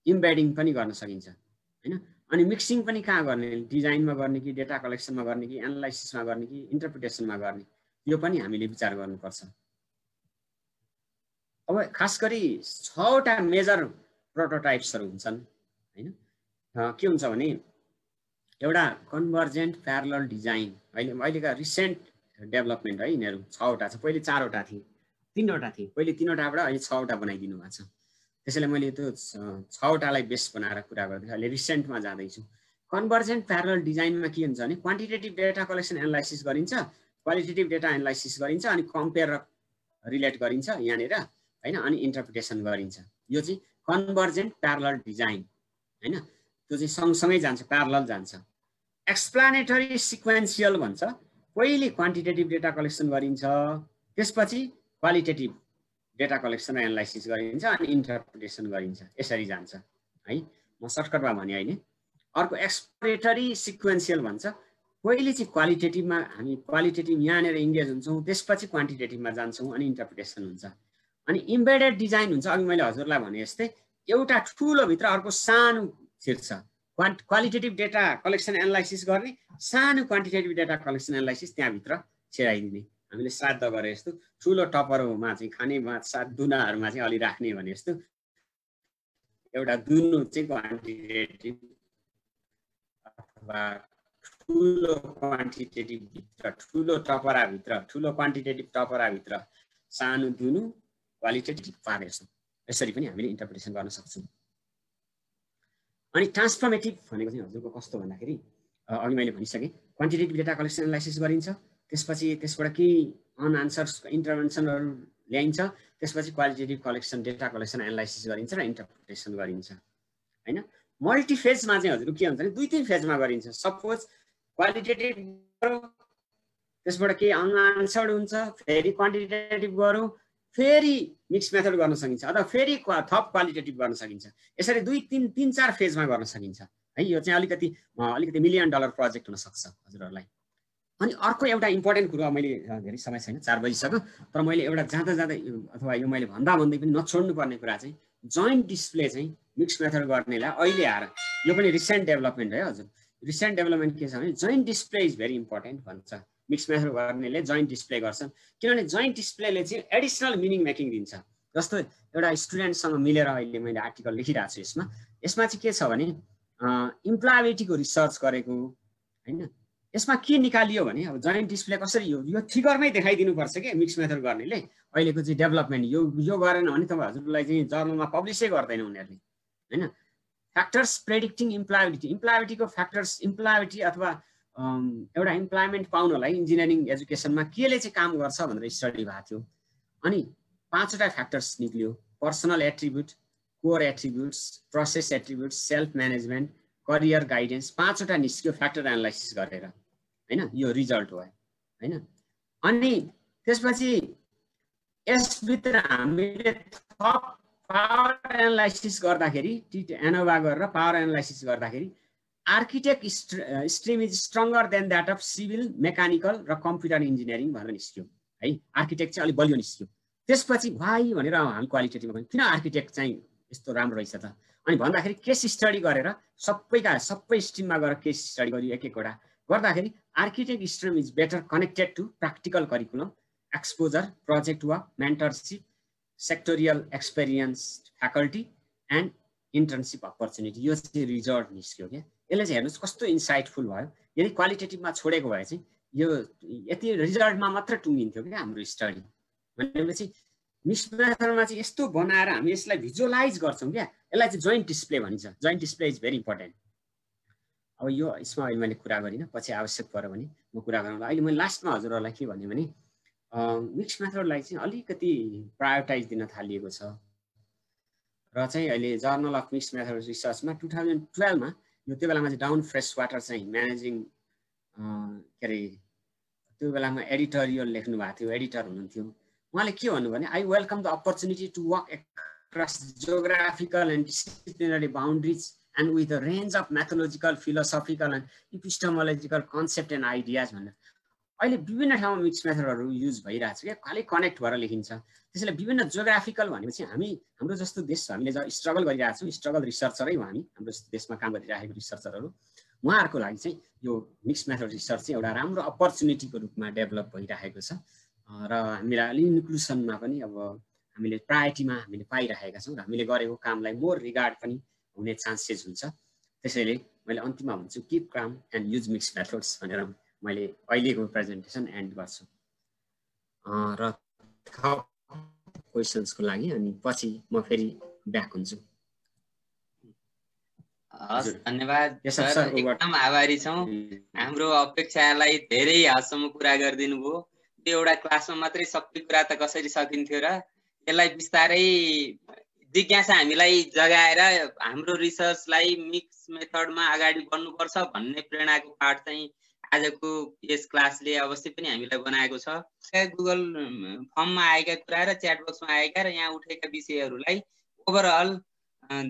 इम्बेडिङ पनि गर्न सकिन्छ होइन। अनि मिक्सिङ पनि कहाँ गर्ने, डिजाइनमा गर्ने कि डेटा कलेक्सनमा गर्ने कि एनालाइसिसमा गर्ने कि इन्टरप्रिटेसनमा गर्ने, यो पनि हामीले विचार गर्नुपर्छ। अब खास गरी 6वटा मेजर प्रोटोटाइप्सहरू हुन्छन् हैन। के हुन्छ भने एउटा कन्भर्जेन्ट प्यारलल डिजाइन, अहिलेका रिसेन्ट डेभलपमेन्ट है यिनीहरू 6वटा छ। पहिले 4वटा थिए, 3वटा थिए, पहिले 3वटाबाट अहिले 6वटा बनाइदिनु भएको छ। त्यसैले मैले त्यो 6वटालाई बेस बनाएर कुरा गर्दै अहिले रिसेन्टमा जाँदैछु। कन्भर्जेन्ट प्यारलल डिजाइनमा के हुन्छ भने क्वान्टिटेटिभ डेटा कलेक्सन एनालाइसिस गरिन्छ, क्वालिटेटिभ डेटा एनालाइसिस गरिन्छ, अनि कम्पेयर र रिलेट गरिन्छ यहाँनिर हैन, अनि इन्टरप्रिटेसन गरिन्छ। यो चाहिँ कन्भर्जेन्ट प्यारलल डिजाइन हैन, त्यो चाहिँ सँगसँगै जान्छ, प्यारलल जान्छ। एक्सप्लानेटरी सिक्वेन्सियल भन्छ, पहिले क्वान्टिटेटिभ डेटा कलेक्सन गरिन्छ, त्यसपछि क्वालिटेटिभ डेटा कलेक्सन र एनालाइसिस गरिन्छ, अनि इन्टरप्रिटेसन गरिन्छ। यसरी जान्छ है, म सर्टकटमा भने होइन। अर्को एक्सप्लोरेटरी सिक्वेन्सियल भन्छ, पहिले चाहिँ क्वालिटेटिभमा हामी क्वालिटेटिभ यहाँनिर इङ्गेज हुन्छौँ, त्यसपछि क्वान्टिटेटिभमा जान्छौँ, अनि इन्टरप्रिटेसन हुन्छ। अनि इम्बेडेड डिजाइन हुन्छ, अघि मैले हजुरलाई भने जस्तै एउटा ठुलो भित्र अर्को सानो छिर्छ। क्वालिटेटिभ डेटा कलेक्सन एनालाइसिस गर्ने, सानो क्वान्टिटेटिभ डेटा कलेक्सन एनालाइसिस त्यहाँभित्र छिराइदिने। हामीले श्राद्ध गरे जस्तो ठुलो टपरमा चाहिँ खाने दुनाहरूमा चाहिँ अलि राख्ने भने जस्तो एउटा दुनु चाहिँ क्वान्टिटेटिभ अथवा ठुलो क्वान्टिटेटिभ भित्र, ठुलो टपराभित्र, ठुलो क्वान्टिटेटिभ टपराभित्र सानो दुनु क्वालिटेटिभ पारे जस्तो, यसरी पनि हामीले इन्टरप्रिटेसन गर्न सक्छौँ। अनि ट्रान्सफर्मेटिभ भनेको चाहिँ हजुरको कस्तो भन्दाखेरि अघि मैले भनिसकेँ, क्वान्टिटेटिभ डेटा कलेक्सन एनालाइसिस गरिन्छ, त्यसपछि त्यसबाट केही अनआन्सर्स इन्टरभेन्सनहरू ल्याइन्छ, त्यसपछि qualitative collection data collection analysis गरिन्छ र इन्टरप्रिटेसन गरिन्छ हैन। मल्टिफेजमा चाहिँ हजुर के हुन्छ भने 2-3 फेजमा गरिन्छ। सपोज क्वालिटेटिभ गरौँ, त्यसबाट केही अनआन्सर्ड हुन्छ, फेरि क्वान्टिटेटिभ गरौँ, फेरि मिक्स मेथड गर्न सकिन्छ, अथवा फेरि थप क्वालिटेटिभ गर्न सकिन्छ। यसरी 2-3-4 फेजमा गर्न सकिन्छ है। यो चाहिँ अलिकति $1 मिलियन प्रोजेक्ट हुन सक्छ हजुरहरूलाई। अनि अर्को एउटा इम्पोर्टेन्ट कुरो, मैले धेरै समय छैन, 4 बजिसक्यो, तर मैले एउटा जाँदा जाँदै अथवा यो मैले भन्दै पनि नछोड्नु पर्ने कुरा चाहिँ जोइन्ट डिस्प्ले चाहिँ मिक्स मेथड गर्नेलाई अहिले आएर, यो पनि रिसेन्ट डेभलपमेन्ट है हजुर। रिसेन्ट डेभलपमेन्ट के छ भने joint display is very important भन्छ। मिक्स मेथड गर्नेले जोइन्ट डिस्प्ले गर्छन्, किनभने जोइन्ट डिस्प्लेले चाहिँ एडिसनल मिनिङ मेकिङ दिन्छ। जस्तो एउटा स्टुडेन्टसँग मिलेर अहिले मैले आर्टिकल लेखिरहेको छु, यसमा चाहिँ के छ भने इम्प्लोयाबिलिटीको रिसर्च गरेको हैन। यसमा के निकालियो भने अब जोइन्ट डिस्प्ले कसरी यो फिगरमै देखाइदिनुपर्छ कि मिक्स मेथड गर्नेले। अहिलेको चाहिँ डेभलपमेन्ट यो गरेन भने तपाईँ हजुरलाई चाहिँ जर्नलमा पब्लिसै गर्दैन उनीहरूले हैन। फ्याक्टर्स प्रेडिक्टिङ इम्प्लोयाबिलिटी, इम्प्लोयाबिलिटीको फ्याक्टर्स, इम्प्लोयाबिलिटी अथवा एउटा इम्प्लोयमेन्ट पाउनलाई इन्जिनियरिङ एजुकेसनमा केले चाहिँ काम गर्छ भनेर स्टडी भएको थियो। अनि 5वटा फ्याक्टर्स निक्लियो, personal attribute, core attributes, process attributes, self management, career guidance, 5वटा निस्क्यो फ्याक्टर एनालाइसिस गरेर हैन। यो रिजल्ट हो हैन। अनि त्यसपछि यसभित्र हामीले थप पावर एनालाइसिस गर्दाखेरि, एनोभा गरेर पावर एनालाइसिस गर्दाखेरि architect stream is stronger then that of civil, mechanical र कम्प्युटर इन्जिनियरिङ भनेर निस्क्यो है। आर्किटेक्ट चाहिँ अलिक बलियो निस्क्यो। त्यसपछि वाइ भनेर हामी क्वालिटेटिभमा पनि किन आर्किटेक्ट चाहिँ यस्तो राम्रो रहेछ त, अनि भन्दाखेरि केस स्टडी गरेर सबै स्ट्रिममा गएर केस स्टडी गरियो, एक-एकवटा गर्दाखेरि architect stream is better connected to practical curriculum, exposure, project work, mentorship, sectorial experience faculty and internship opportunity. यो चाहिँ रिजल्ट निस्क्यो क्या। यसले चाहिँ हेर्नुहोस् कस्तो इन्साइटफुल भयो। यदि क्वालिटेटिभमा छोडेको भए चाहिँ यो यति रिजल्टमा मात्र टुङ्गिन्थ्यो क्या हाम्रो स्टडी। भनेपछि मिक्स मेथडमा चाहिँ यस्तो बनाएर हामी यसलाई भिजुअलाइज गर्छौँ क्या, यसलाई चाहिँ जोइन्ट डिस्प्ले भनिन्छ। Joint display is very important. अब यो यसमा अहिले मैले कुरा गरिनँ, पछि आवश्यक पऱ्यो भने म कुरा गरौँला। अहिले मैले लास्टमा हजुरहरूलाई के भने मिक्स मेथडलाई चाहिँ अलिकति प्रायोरिटाइज दिन थालिएको छ र चाहिँ अहिले जर्नल अफ मिक्स मेथड रिसर्चमा 2012मा त्यो बेलामा चाहिँ डाउन फ्रेस वाटर चाहिँ म्यानेजिङ के अरे त्यो बेलामा एडिटोरियल लेख्नु भएको थियो, एडिटर हुनुहुन्थ्यो। उहाँले के भन्नु भने I welcome the opportunity to work across geographical and disciplinary boundaries and with a range of methodological, philosophical and epistemological concept and ideas भनेर अहिले विभिन्न ठाउँमा मिक्स मेथडहरू युज भइरहेको छ क्या, खालि कनेक्ट भएर लेखिन्छ। त्यसैले विभिन्न जियोग्राफिकल भनेपछि हाम्रो जस्तो देश हामीले स्ट्रगल गरिरहेको छौँ, स्ट्रगल रिसर्चरै हो हामी, हाम्रो देशमा काम गरिरहेको रिसर्चरहरू उहाँहरूको लागि चाहिँ यो मिक्स मेथड रिसर्च चाहिँ एउटा राम्रो अपर्च्युनिटीको रूपमा डेभलप भइरहेको छ र हामीलाई अलि इन्क्लुसनमा पनि अब हामीले प्रायोरिटीमा हामीले पाइरहेका छौँ र हामीले गरेको कामलाई मोर रिगार्ड पनि हुने चान्सेस हुन्छ। त्यसैले मैले अन्तिममा भन्छु किप काम एन्ड युज मिक्स मेथड्स भनेर मैले अहिलेको प्रेजेन्टेसन एन्ड गर्छु र क्वेसन्सको लागि अनि पछि म फेरि ब्याक हुन्छु। हस्, धन्यवाद सर, एकदम आभारी छौँ। हाम्रो अपेक्षालाई धेरै हदसम्म पुरा गरिदिनु भयो। त्यो एउटा क्लासमा मात्रै सबै कुरा त कसरी सकिन्थ्यो र यसलाई बिस्तारै जिज्ञासा हामीलाई जगाएर हाम्रो रिसर्चलाई मिक्स मेथडमा अगाडि बढ्नुपर्छ भन्ने प्रेरणाको पाठ चाहिँ आजको यस क्लासले अवश्य पनि हामीलाई बनाएको छ। गुगल फर्ममा आएका कुरा र च्याट बक्समा आएका र यहाँ उठेका विषयहरूलाई ओभरअल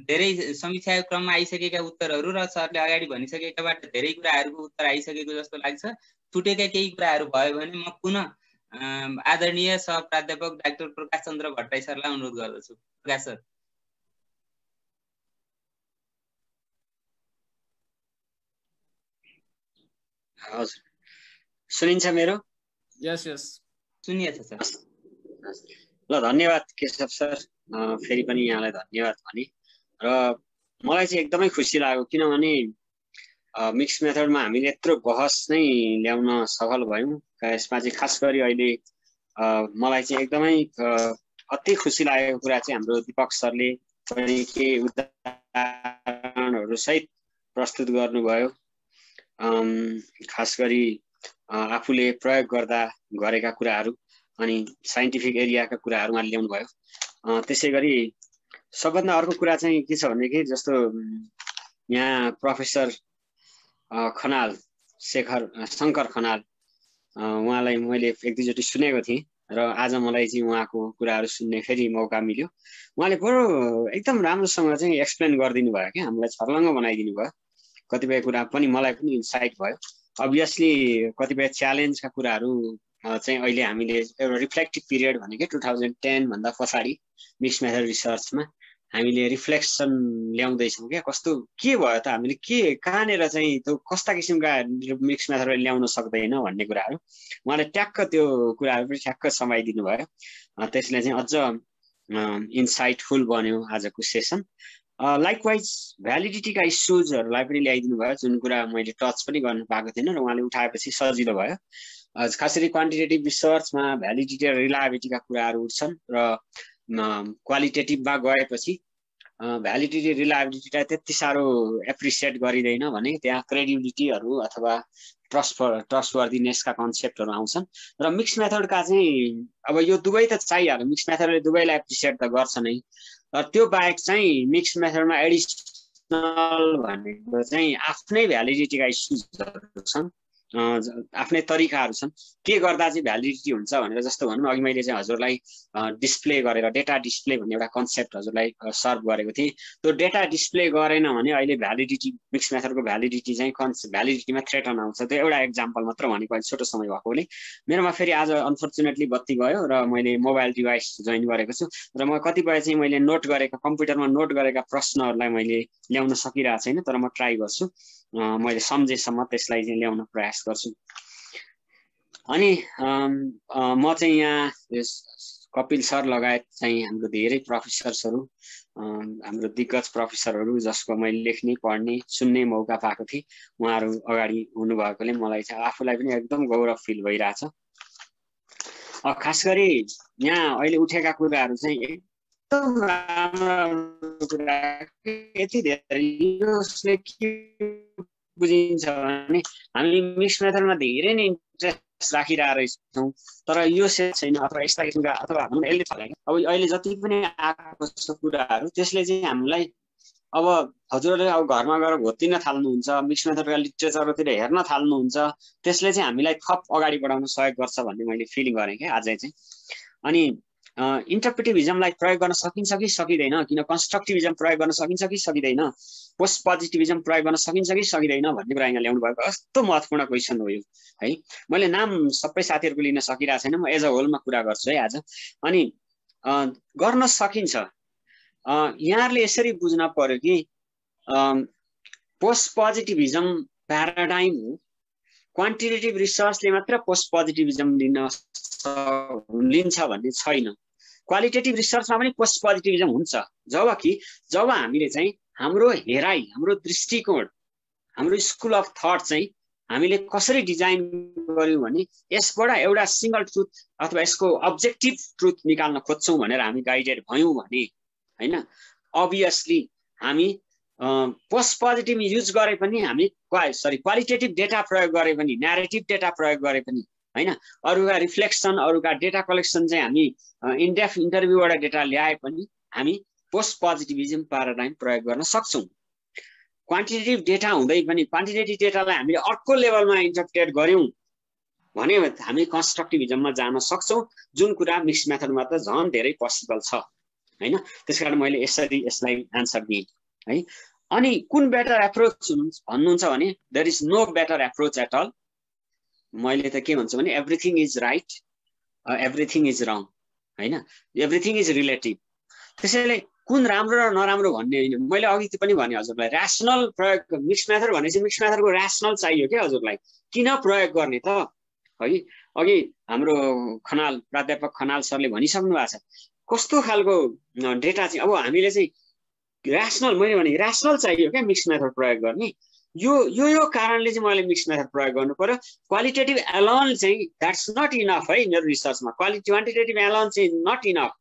धेरै समीक्षाको क्रममा आइसकेका उत्तरहरू र सरले अगाडि भनिसकेकाबाट धेरै कुराहरूको उत्तर आइसकेको जस्तो लाग्छ। छुटेका केही कुराहरू भयो भने म पुनः आदरणीय सहप्राध्यापक डाक्टर प्रकाश चन्द्र भट्टराई सरलाई अनुरोध गर्दछु। प्रकाश सर। हजुर, सुनिन्छ मेरो? यस यस, सुनिएछ सर। ल, धन्यवाद केशव सर, फेरि पनि यहाँलाई धन्यवाद भने। र मलाई चाहिँ एकदमै खुसी लाग्यो किनभने मिक्स मेथडमा हामीले यत्रो बहस नै ल्याउन सफल भयौँ। यसमा चाहिँ खास गरी अहिले मलाई चाहिँ एकदमै अति खुसी लागेको कुरा चाहिँ हाम्रो दीपक सरले पनि के उदाहरणहरू सहित प्रस्तुत गर्नुभयो। खास गरी आफूले प्रयोग गर्दा गरेका कुराहरू अनि साइन्टिफिक एरियाका कुराहरू उहाँले ल्याउनु भयो। त्यसै गरी सबभन्दा अर्को कुरा चाहिँ के छ भनेदेखि जस्तो यहाँ प्रोफेसर खनाल शङ्कर खनाल उहाँलाई मैले एक दुईचोटि सुनेको थिएँ र आज मलाई चाहिँ उहाँको कुराहरू सुन्ने फेरि मौका मिल्यो। उहाँले बडो एकदम राम्रोसँग चाहिँ एक्सप्लेन गरिदिनु भयो क्या, हामीलाई छर्लङ्ग बनाइदिनु भयो। कतिपय कुरा पनि मलाई पनि इन्साइट भयो। अभियसली कतिपय च्यालेन्जका कुराहरू चाहिँ अहिले हामीले एउटा रिफ्लेक्टिभ पिरियड भनेको 2010 भन्दा पछाडि मिक्स मेथड रिसर्चमा हामीले रिफ्लेक्सन ल्याउँदैछौँ क्या। कस्तो के भयो त, हामीले के कहाँनिर चाहिँ त्यो कस्ता किसिमका मिक्स मेथडले ल्याउन सक्दैन भन्ने कुराहरू उहाँले ट्याक्क त्यो कुराहरू पनि ठ्याक्क समाइदिनु भयो। त्यसले चाहिँ अझ इन्साइटफुल बन्यो आजको सेसन। लाइकवाइज भ्यालिडिटीका इस्युजहरूलाई पनि ल्याइदिनु भयो, जुन कुरा मैले टच पनि गर्न पाएको थिइनँ र उहाँले उठाएपछि सजिलो भयो। खास गरी क्वान्टिटेटिभ रिसर्चमा भ्यालिडिटी र रिलायबिलिटीका कुराहरू उठ्छन् र क्वालिटेटिभमा गएपछि भ्यालिडिटी रिलायबिलिटीलाई त्यति साह्रो एप्रिसिएट गरिँदैन भने त्यहाँ क्रेडिबिलिटीहरू अथवा ट्रस्टवर्दिनेसका कन्सेप्टहरू आउँछन्। र मिक्स मेथडका चाहिँ अब यो दुवै त चाहिहाल्यो, मिक्स मेथडले दुवैलाई एप्रिसिएट त गर्छ नै, र त्यो बाहेक चाहिँ मिक्स मेथडमा एडिसनल भनेको चाहिँ आफ्नै भ्यालिडिटीका इस्युजहरू छन्, आफ्नै तरिकाहरू छन् के गर्दा चाहिँ भ्यालिडिटी हुन्छ भनेर। जस्तो भनौँ अघि मैले चाहिँ हजुरलाई डिस्प्ले गरेर डेटा डिस्प्ले भन्ने एउटा कन्सेप्ट हजुरलाई सर्भ गरेको थिएँ। त्यो डेटा डिस्प्ले गरेन भने अहिले भ्यालिडिटी मिक्स मेथडको भ्यालिडिटी चाहिँ भ्यालिडिटीमा थ्रेटन आउँछ। त्यो एउटा एक्जाम्पल मात्र भनेको, अहिले छोटो समय भएकोले। मेरोमा फेरि आज अनफर्चुनेटली बत्ती गयो र मैले मोबाइल डिभाइस जोइन गरेको छु र म कतिपय चाहिँ मैले नोट गरेका कम्प्युटरमा नोट गरेका प्रश्नहरूलाई मैले ल्याउन सकिरहेको छैन, तर म ट्राई गर्छु, मैले सम्झेसम्म त्यसलाई चाहिँ ल्याउन प्रयास गर्छु। अनि म चाहिँ यहाँ कपिल सर लगायत चाहिँ हाम्रो धेरै प्रोफेसर्सहरू, हाम्रो दिग्गज प्रोफेसरहरू जसको मैले लेख्ने पढ्ने सुन्ने मौका पाएको थिएँ, उहाँहरू अगाडि हुनुभएकोले मलाई चाहिँ आफूलाई पनि एकदम गौरव फिल भइरहेछ। खास गरी यहाँ अहिले उठेका कुराहरू चाहिँ एकदम राम्रो कुरा, यति धेरै यसले के बुझिन्छ भने हामी मिक्स मेथडमा धेरै नै इन्ट्रेस्ट राखिरहेको रहेछौँ, तर यो छैन अथवा यस्ता किसिमका अथवा यसले थाहा अब अहिले जति पनि आएको छ कुराहरू त्यसले चाहिँ हामीलाई अब हजुरहरूले अब घरमा गएर घोत्तिन थाल्नुहुन्छ, मिक्स मेथडका लिटरेचरतिर हेर्न थाल्नुहुन्छ, त्यसले चाहिँ हामीलाई थप अगाडि बढाउन सहयोग गर्छ भन्ने मैले फिल गरेँ क्या आजै चाहिँ। अनि इन्टरप्रेटिभिजमलाई प्रयोग गर्न सकिन्छ कि सकिँदैन, किन कन्स्ट्रक्टिभिजम प्रयोग गर्न सकिन्छ कि सकिँदैन, पोस्ट पोजिटिभिजम प्रयोग गर्न सकिन्छ कि सकिँदैन भन्ने कुरा यहाँ ल्याउनु भएको कस्तो महत्त्वपूर्ण क्वेसन हो यो है। मैले नाम सबै साथीहरूको लिन सकिरहेको छैन, म एज अ होलमा कुरा गर्छु है आज। अनि गर्न सकिन्छ, यहाँहरूले यसरी बुझ्न पर्यो कि पोस्ट पोजिटिभिजम प्याराडाइम हो। क्वान्टिटेटिभ रिसर्चले मात्र पोस्ट पोजिटिभिजम लिन्छ भन्ने छैन। क्वालिटेटिभ रिसर्चमा पनि पोस्ट पोजिटिभिजम हुन्छ। जब हामीले चाहिँ हाम्रो हेराइ, हाम्रो दृष्टिकोण, हाम्रो स्कुल अफ थट चाहिँ हामीले कसरी डिजाइन गर्यौं भने यसबाट एउटा सिंगल ट्रुथ अथवा यसको अब्जेक्टिभ ट्रुथ निकाल्न खोज्छौं भनेर हामी गाइडेड भयौं भने हैन, अभियसली हामी पोस्ट पोजिटिभ युज गरे पनि, हामी क्वालिटेटिभ डेटा प्रयोग गरे पनि, न्यारेटिभ डेटा प्रयोग गरे पनि हैन, अरूका रिफ्लेक्सन, अरूका डेटा कलेक्सन चाहिँ हामी इनडेप्थ इन्टरभ्यूबाट डेटा ल्याए पनि हामी पोस्ट पोजिटिभिजम प्याराडाइम प्रयोग गर्न सक्छौं। क्वान्टिटेटिभ डेटा हुँदै पनि क्वान्टिटेटिभ डेटालाई हामीले अर्को लेभलमा इन्टरप्रेट गर्यौं भने हामी कन्स्ट्रक्टिभिजममा जान सक्छौं, जुन कुरा मिक्स मेथडमा त झन् धेरै पोसिबल छ हैन। त्यसकारण मैले यसरी यसलाई आन्सर दिएँ है। अनि कुन बेटर एप्रोच भन्नुहुन्छ भने there is no better approach at all. मैले त के भन्छु भने everything is right, everything is wrong हैन, एभ्रिथिङ इज रिलेटिभ। त्यसैले कुन राम्रो र नराम्रो भन्ने होइन। मैले अघि पनि भने हजुरलाई ऱ्यासनल प्रयोग, मिक्स मेथड भनेपछि मिक्स मेथडको ऱ्यासनल चाहियो के हजुरलाई, किन प्रयोग गर्ने त है। अघि हाम्रो प्राध्यापक खनाल सरले भनिसक्नु भएको छ कस्तो खालको डेटा चाहिँ अब हामीले चाहिँ ऱ्यासनल, मैले भने ऱ्यासनल चाहियो क्या मिक्स मेथड प्रयोग गर्ने। यो कारणले चाहिँ मैले मिक्स मेथड प्रयोग गर्नु पर्यो। क्वालिटेटिभ एलोन चाहिँ द्याट्स नट इनफ है मेरो रिसर्चमा, क्वान्टिटेटिभ एलोन चाहिँ नट इनफ,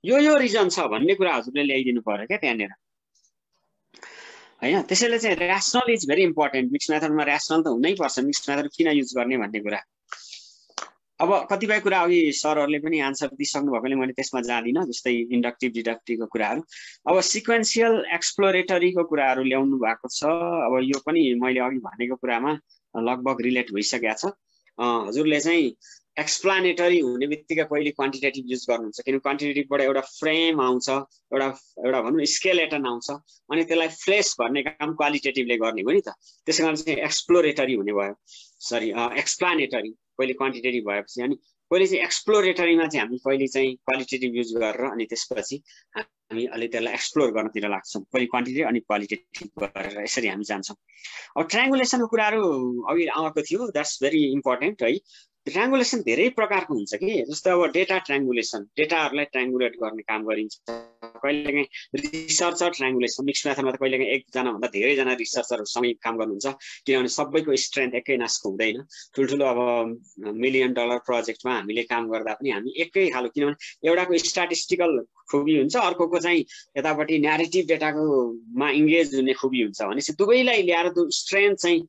यो रिजन छ भन्ने कुरा हजुरले ल्याइदिनु पर्यो क्या त्यहाँनिर हैन। त्यसैले चाहिँ rationale is very important. Mix मेथडमा ऱ्यासनल त हुनै पर्छ, मिक्स मेथड किन युज गर्ने भन्ने कुरा। अब कतिपय कुरा अघि सरहरूले पनि आन्सर दिइसक्नु भएकोले मैले त्यसमा जाँदिनँ, जस्तै इन्डक्टिभ डिडक्टिभको कुराहरू। अब सिक्वेन्सियल एक्सप्लोरेटरीको कुराहरू ल्याउनु भएको छ। अब यो पनि मैले अघि भनेको कुरामा लगभग रिलेट भइसकेको छ। हजुरले चाहिँ एक्सप्लानेटरी हुने बित्तिकै पहिले क्वान्टिटेटिभ युज गर्नुहुन्छ, किनभने क्वान्टिटेटिभबाट एउटा फ्रेम आउँछ, एउटा भनौँ स्केलेटन आउँछ, अनि त्यसलाई फ्लेस भर्ने काम क्वालिटेटिभले गर्ने हो नि त। त्यसै कारण चाहिँ एक्सप्लोरेटरी हुने भयो, एक्सप्लानेटरी पहिले क्वान्टिटेटिभ भएपछि, अनि पहिले चाहिँ एक्सप्लोरेटरीमा चाहिँ हामी पहिले चाहिँ क्वालिटेटिभ युज गरेर अनि त्यसपछि हामी अलि त्यसलाई एक्सप्लोर गर्नतिर लाग्छौँ, पहिले क्वान्टिटेटिभ अनि क्वालिटेटिभ गरेर यसरी हामी जान्छौँ। अब ट्रायङ्गुलेसनको कुराहरू अघि आएको थियो, द्याट्स भेरी इम्पोर्टेन्ट है। ट्रायङ्गुलेसन धेरै प्रकारको हुन्छ कि, जस्तो अब डेटा ट्रायङ्गुलेसन, डेटाहरूलाई ट्रायङ्गुलेट गर्ने काम गरिन्छ। कहिलेकाहीँ रिसर्चर ट्रायङ्गुलेसन, मिक्स मेथडमा त कहिलेकाहीँ एकजनाभन्दा धेरैजना रिसर्चरहरूसँगै काम गर्नुहुन्छ, किनभने सबैको स्ट्रेन्थ एकै नासको हुँदैन। ठुल्ठुलो अब $1 million प्रोजेक्टमा हामीले काम गर्दा पनि हामी एकै खालको, किनभने एउटाको स्ट्याटिस्टिकल खुबी हुन्छ, अर्कोको चाहिँ यतापट्टि न्यारेटिभ डेटाकोमा इङ्गेज हुने खुबी हुन्छ, भनेपछि दुवैलाई ल्याएर त्यो स्ट्रेन्थ चाहिँ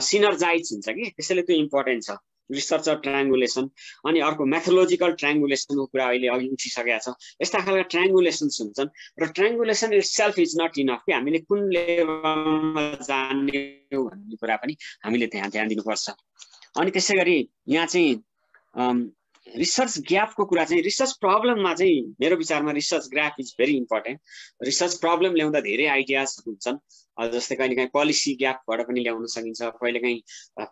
सिनर्जाइज हुन्छ कि, त्यसैले त्यो इम्पोर्टेन्ट छ रिसर्चर ट्रायङ्गुलेसन। अनि अर्को मेथोलोजिकल ट्रायङ्गुलेसनको कुरा अहिले अघि उठिसकेको छ। यस्ता खालका ट्रायङ्गुलेसन्स हुन्छन् र triangulation itself is not enough कि हामीले कुन लेभलमा जाने भन्ने कुरा पनि हामीले ध्यान दिनुपर्छ। अनि त्यसै गरी यहाँ चाहिँ रिसर्च ग्यापको कुरा चाहिँ, रिसर्च प्रब्लममा चाहिँ मेरो विचारमा research gap is very important. Research problem ल्याउँदा धेरै आइडियाजहरू हुन्छन्, जस्तै कहिलेकाहीँ पोलिसी ग्यापबाट पनि ल्याउन सकिन्छ, कहिलेकाहीँ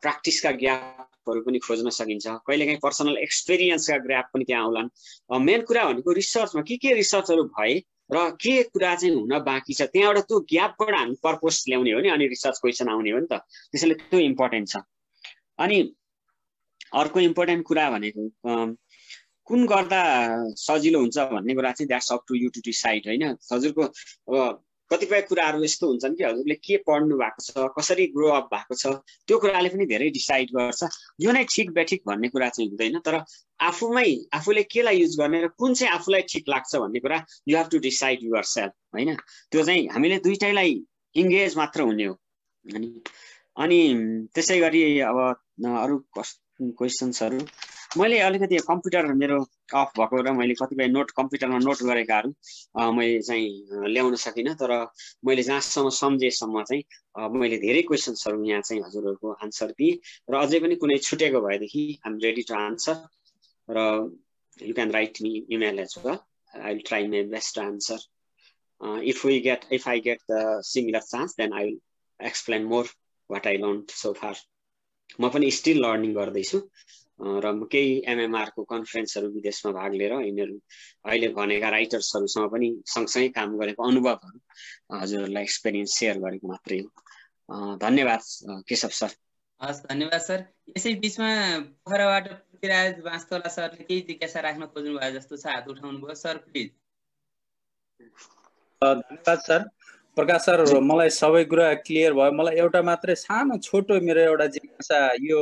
प्र्याक्टिसका ग्यापहरू पनि खोज्न सकिन्छ, कहिलेकाहीँ पर्सनल एक्सपिरियन्सका ग्याप पनि त्यहाँ आउलान्। मेन कुरा भनेको रिसर्चमा के रिसर्चहरू भए र के कुरा चाहिँ हुन बाँकी छ, त्यहाँबाट त्यो ग्यापबाट हामी पर्पोज ल्याउने हो नि, अनि रिसर्च क्वेसन आउने हो नि त। त्यसैले त्यो इम्पोर्टेन्ट छ। अनि अर्को इम्पोर्टेन्ट कुरा भनेको कुन गर्दा सजिलो हुन्छ भन्ने कुरा चाहिँ that's up to you to decide होइन। हजुरको अब कतिपय कुराहरू यस्तो हुन्छन् कि हजुरले के पढ्नु भएको छ, कसरी ग्रो अप भएको छ, त्यो कुराले पनि धेरै डिसाइड गर्छ। यो नै ठिक बेठिक भन्ने कुरा चाहिँ हुँदैन, तर आफूले केलाई युज गर्ने र कुन चाहिँ आफूलाई ठिक लाग्छ भन्ने कुरा you have to decide yourself होइन। त्यो चाहिँ हामीले दुइटैलाई इङ्गेज मात्र हुने हो। अनि त्यसै गरी अब अरू क्वेसन्सहरू मैले अलिकति कम्प्युटर मेरो अफ भएको र मैले कतिपय कम्प्युटरमा नोट गरेकाहरू मैले चाहिँ ल्याउन सकिनँ, तर मैले जहाँसम्म सम्झेसम्म चाहिँ मैले धेरै क्वेसन्सहरू यहाँ चाहिँ हजुरहरूको आन्सर दिएँ, र अझै पनि कुनै छुटेको भएदेखि I am ready to answer, र you can write me email as well, I will try my best to answer. If I get the similar chance then I will explain more what I learn so far. म पनि still learning गर्दैछु र म केही एमएमआरको कन्फरेन्सहरू विदेशमा भाग लिएर यिनीहरू अहिले भनेका राइटर्सहरूसँग पनि सँगसँगै काम गरेको अनुभवहरू हजुरहरूलाई एक्सपिरियन्स सेयर गरेको मात्रै हो। धन्यवाद केशव सर। हस्, धन्यवाद सर। यसै बिचमा पोखराबाट पृथ्वीराज बाँसतोला सरले केही जिज्ञासा राख्न खोज्नु भयो जस्तो छ, हात उठाउनु भयो सर, प्लिज। धन्यवाद सर। प्रकाश सर, मलाई सबै कुरा क्लियर भयो। मलाई एउटा मात्रै सानो छोटो मेरो एउटा जिज्ञासा, यो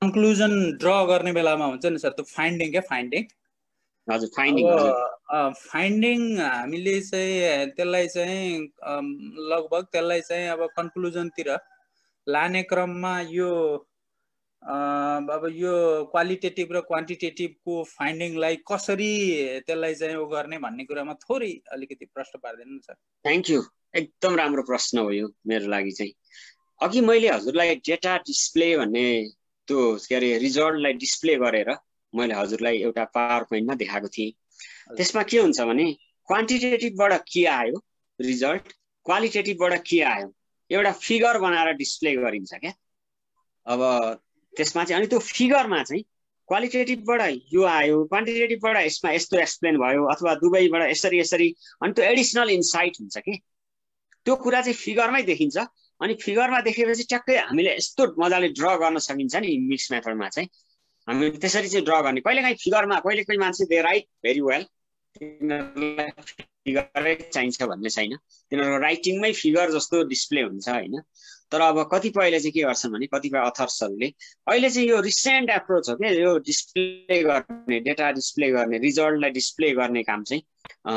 कन्क्लुजन ड्र गर्ने बेलामा हुन्छ नि सर, त्यो फाइन्डिङ हजुर, फाइन्डिङ हामीले चाहिँ त्यसलाई चाहिँ लगभग त्यसलाई चाहिँ अब कन्क्लुजनतिर लाने क्रममा यो अब यो क्वालिटेटिभ र क्वान्टिटेटिभको फाइन्डिङलाई कसरी त्यसलाई चाहिँ उ गर्ने भन्ने कुरामा थोरै अलिकति प्रश्न पार्दैन सर। थ्याङ्क यू, एकदम राम्रो प्रश्न हो यो मेरो लागि चाहिँ। अघि मैले हजुरलाई डेटा डिस्प्ले भन्ने त्यो के अरे रिजल्टलाई डिस्प्ले गरेर मैले हजुरलाई एउटा पावर पोइन्टमा देखाएको थिएँ। त्यसमा के हुन्छ भने क्वान्टिटेटिभबाट के आयो रिजल्ट, क्वालिटेटिभबाट के आयो, एउटा फिगर बनाएर डिस्प्ले गरिन्छ क्या। अब त्यसमा चाहिँ अनि त्यो फिगरमा चाहिँ क्वालिटेटिभबाट यो आयो, क्वान्टिटेटिभबाट यसमा यस्तो एक्सप्लेन भयो, अथवा दुवैबाट यसरी यसरी, अनि त्यो एडिसनल इन्साइट हुन्छ कि त्यो कुरा चाहिँ फिगरमै देखिन्छ। अनि फिगरमा देखेपछि ट्याक्कै हामीले यस्तो मजाले ड्र गर्न सकिन्छ नि मिक्स मेथडमा चाहिँ हामी त्यसरी चाहिँ ड्र गर्ने। कहिलेकाहीँ फिगरमा कहिले कोही मान्छे दे राइट भेरी वेल, तिनीहरूलाई फिगरै चाहिन्छ भन्ने छैन, तिनीहरूको राइटिङमै फिगर जस्तो डिस्प्ले हुन्छ होइन। तर अब कतिपयले चाहिँ के गर्छन् भने कतिपय अथर्सहरूले अहिले चाहिँ यो रिसेन्ट एप्रोच हो क्या, यो डिस्प्ले गर्ने, डेटा डिस्प्ले गर्ने, रिजल्टलाई डिस्प्ले गर्ने काम चाहिँ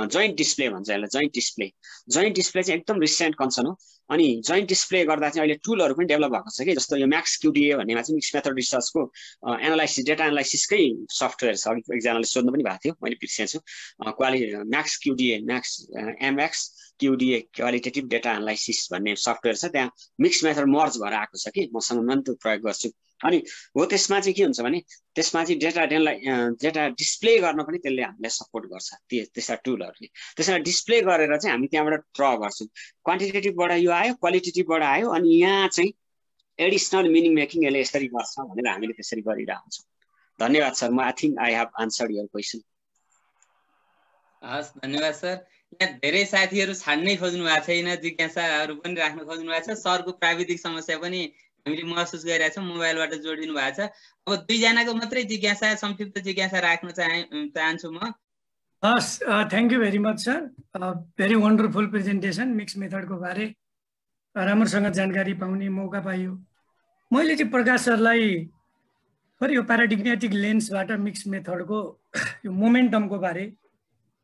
जोइन्ट डिस्प्ले भन्छ यसलाई। जोइन्ट डिस्प्ले चाहिँ एकदम रिसेन्ट कन्सर्न हो। अनि जोइन्ट डिस्प्ले गर्दा चाहिँ अहिले टुलहरू पनि डेभलप भएको छ कि, जस्तो यो म्याक्स क्युडिए भन्नेमा चाहिँ मिक्स मेथड रिसर्चको एनालाइसिस डेटा एनालाइसिसकै सफ्टवेयर छ। अघि एकजनाले सोध्नु पनि भएको थियो, मैले बिर्सेछु। MAX QDA, MX QDA qualitative data analysis भन्ने सफ्टवेयर छ, त्यहाँ मिक्स मेथड मर्ज भएर आएको छ कि, मसँग पनि त्यो प्रयोग गर्छु। अनि हो त्यसमा चाहिँ के हुन्छ भने त्यसमा चाहिँ डेटा डिस्प्ले गर्न पनि त्यसले हामीलाई सपोर्ट गर्छ, त्यस्ता टुलहरूले। त्यसमा डिस्प्ले गरेर चाहिँ हामी त्यहाँबाट ड्र गर्छौँ, क्वान्टिटेटिभबाट यो आयो, क्वालिटेटिभबाट आयो, अनि यहाँ चाहिँ एडिसनल मिनिङ मेकिङ यसले यसरी गर्छ भनेर हामीले त्यसरी गरिरहेको हुन्छौँ। धन्यवाद सर, म I think I have answered your question. हस्, धन्यवाद सर। यहाँ धेरै साथीहरू छाड्नै खोज्नु भएको छैन, जिज्ञासाहरू पनि राख्न खोज्नु भएको छ। सरको प्राविधिक समस्या पनि हामीले महसुस गरिरहेका छौँ, मोबाइलबाट जोडिनु भएको छ। अब दुईजनाको मात्रै जिज्ञासा, संक्षिप्त जिज्ञासा राख्न चाहन्छु म। हस्, thank you very much sir, very wonderful presentation. Mix मेथडको बारे राम्रोसँग जानकारी पाउने मौका पाइयो। मैले चाहिँ प्रकाश सरलाई फेरि यो प्याराडिग्मेटिक लेन्सबाट मिक्स मेथडको यो मोमेन्टमको बारे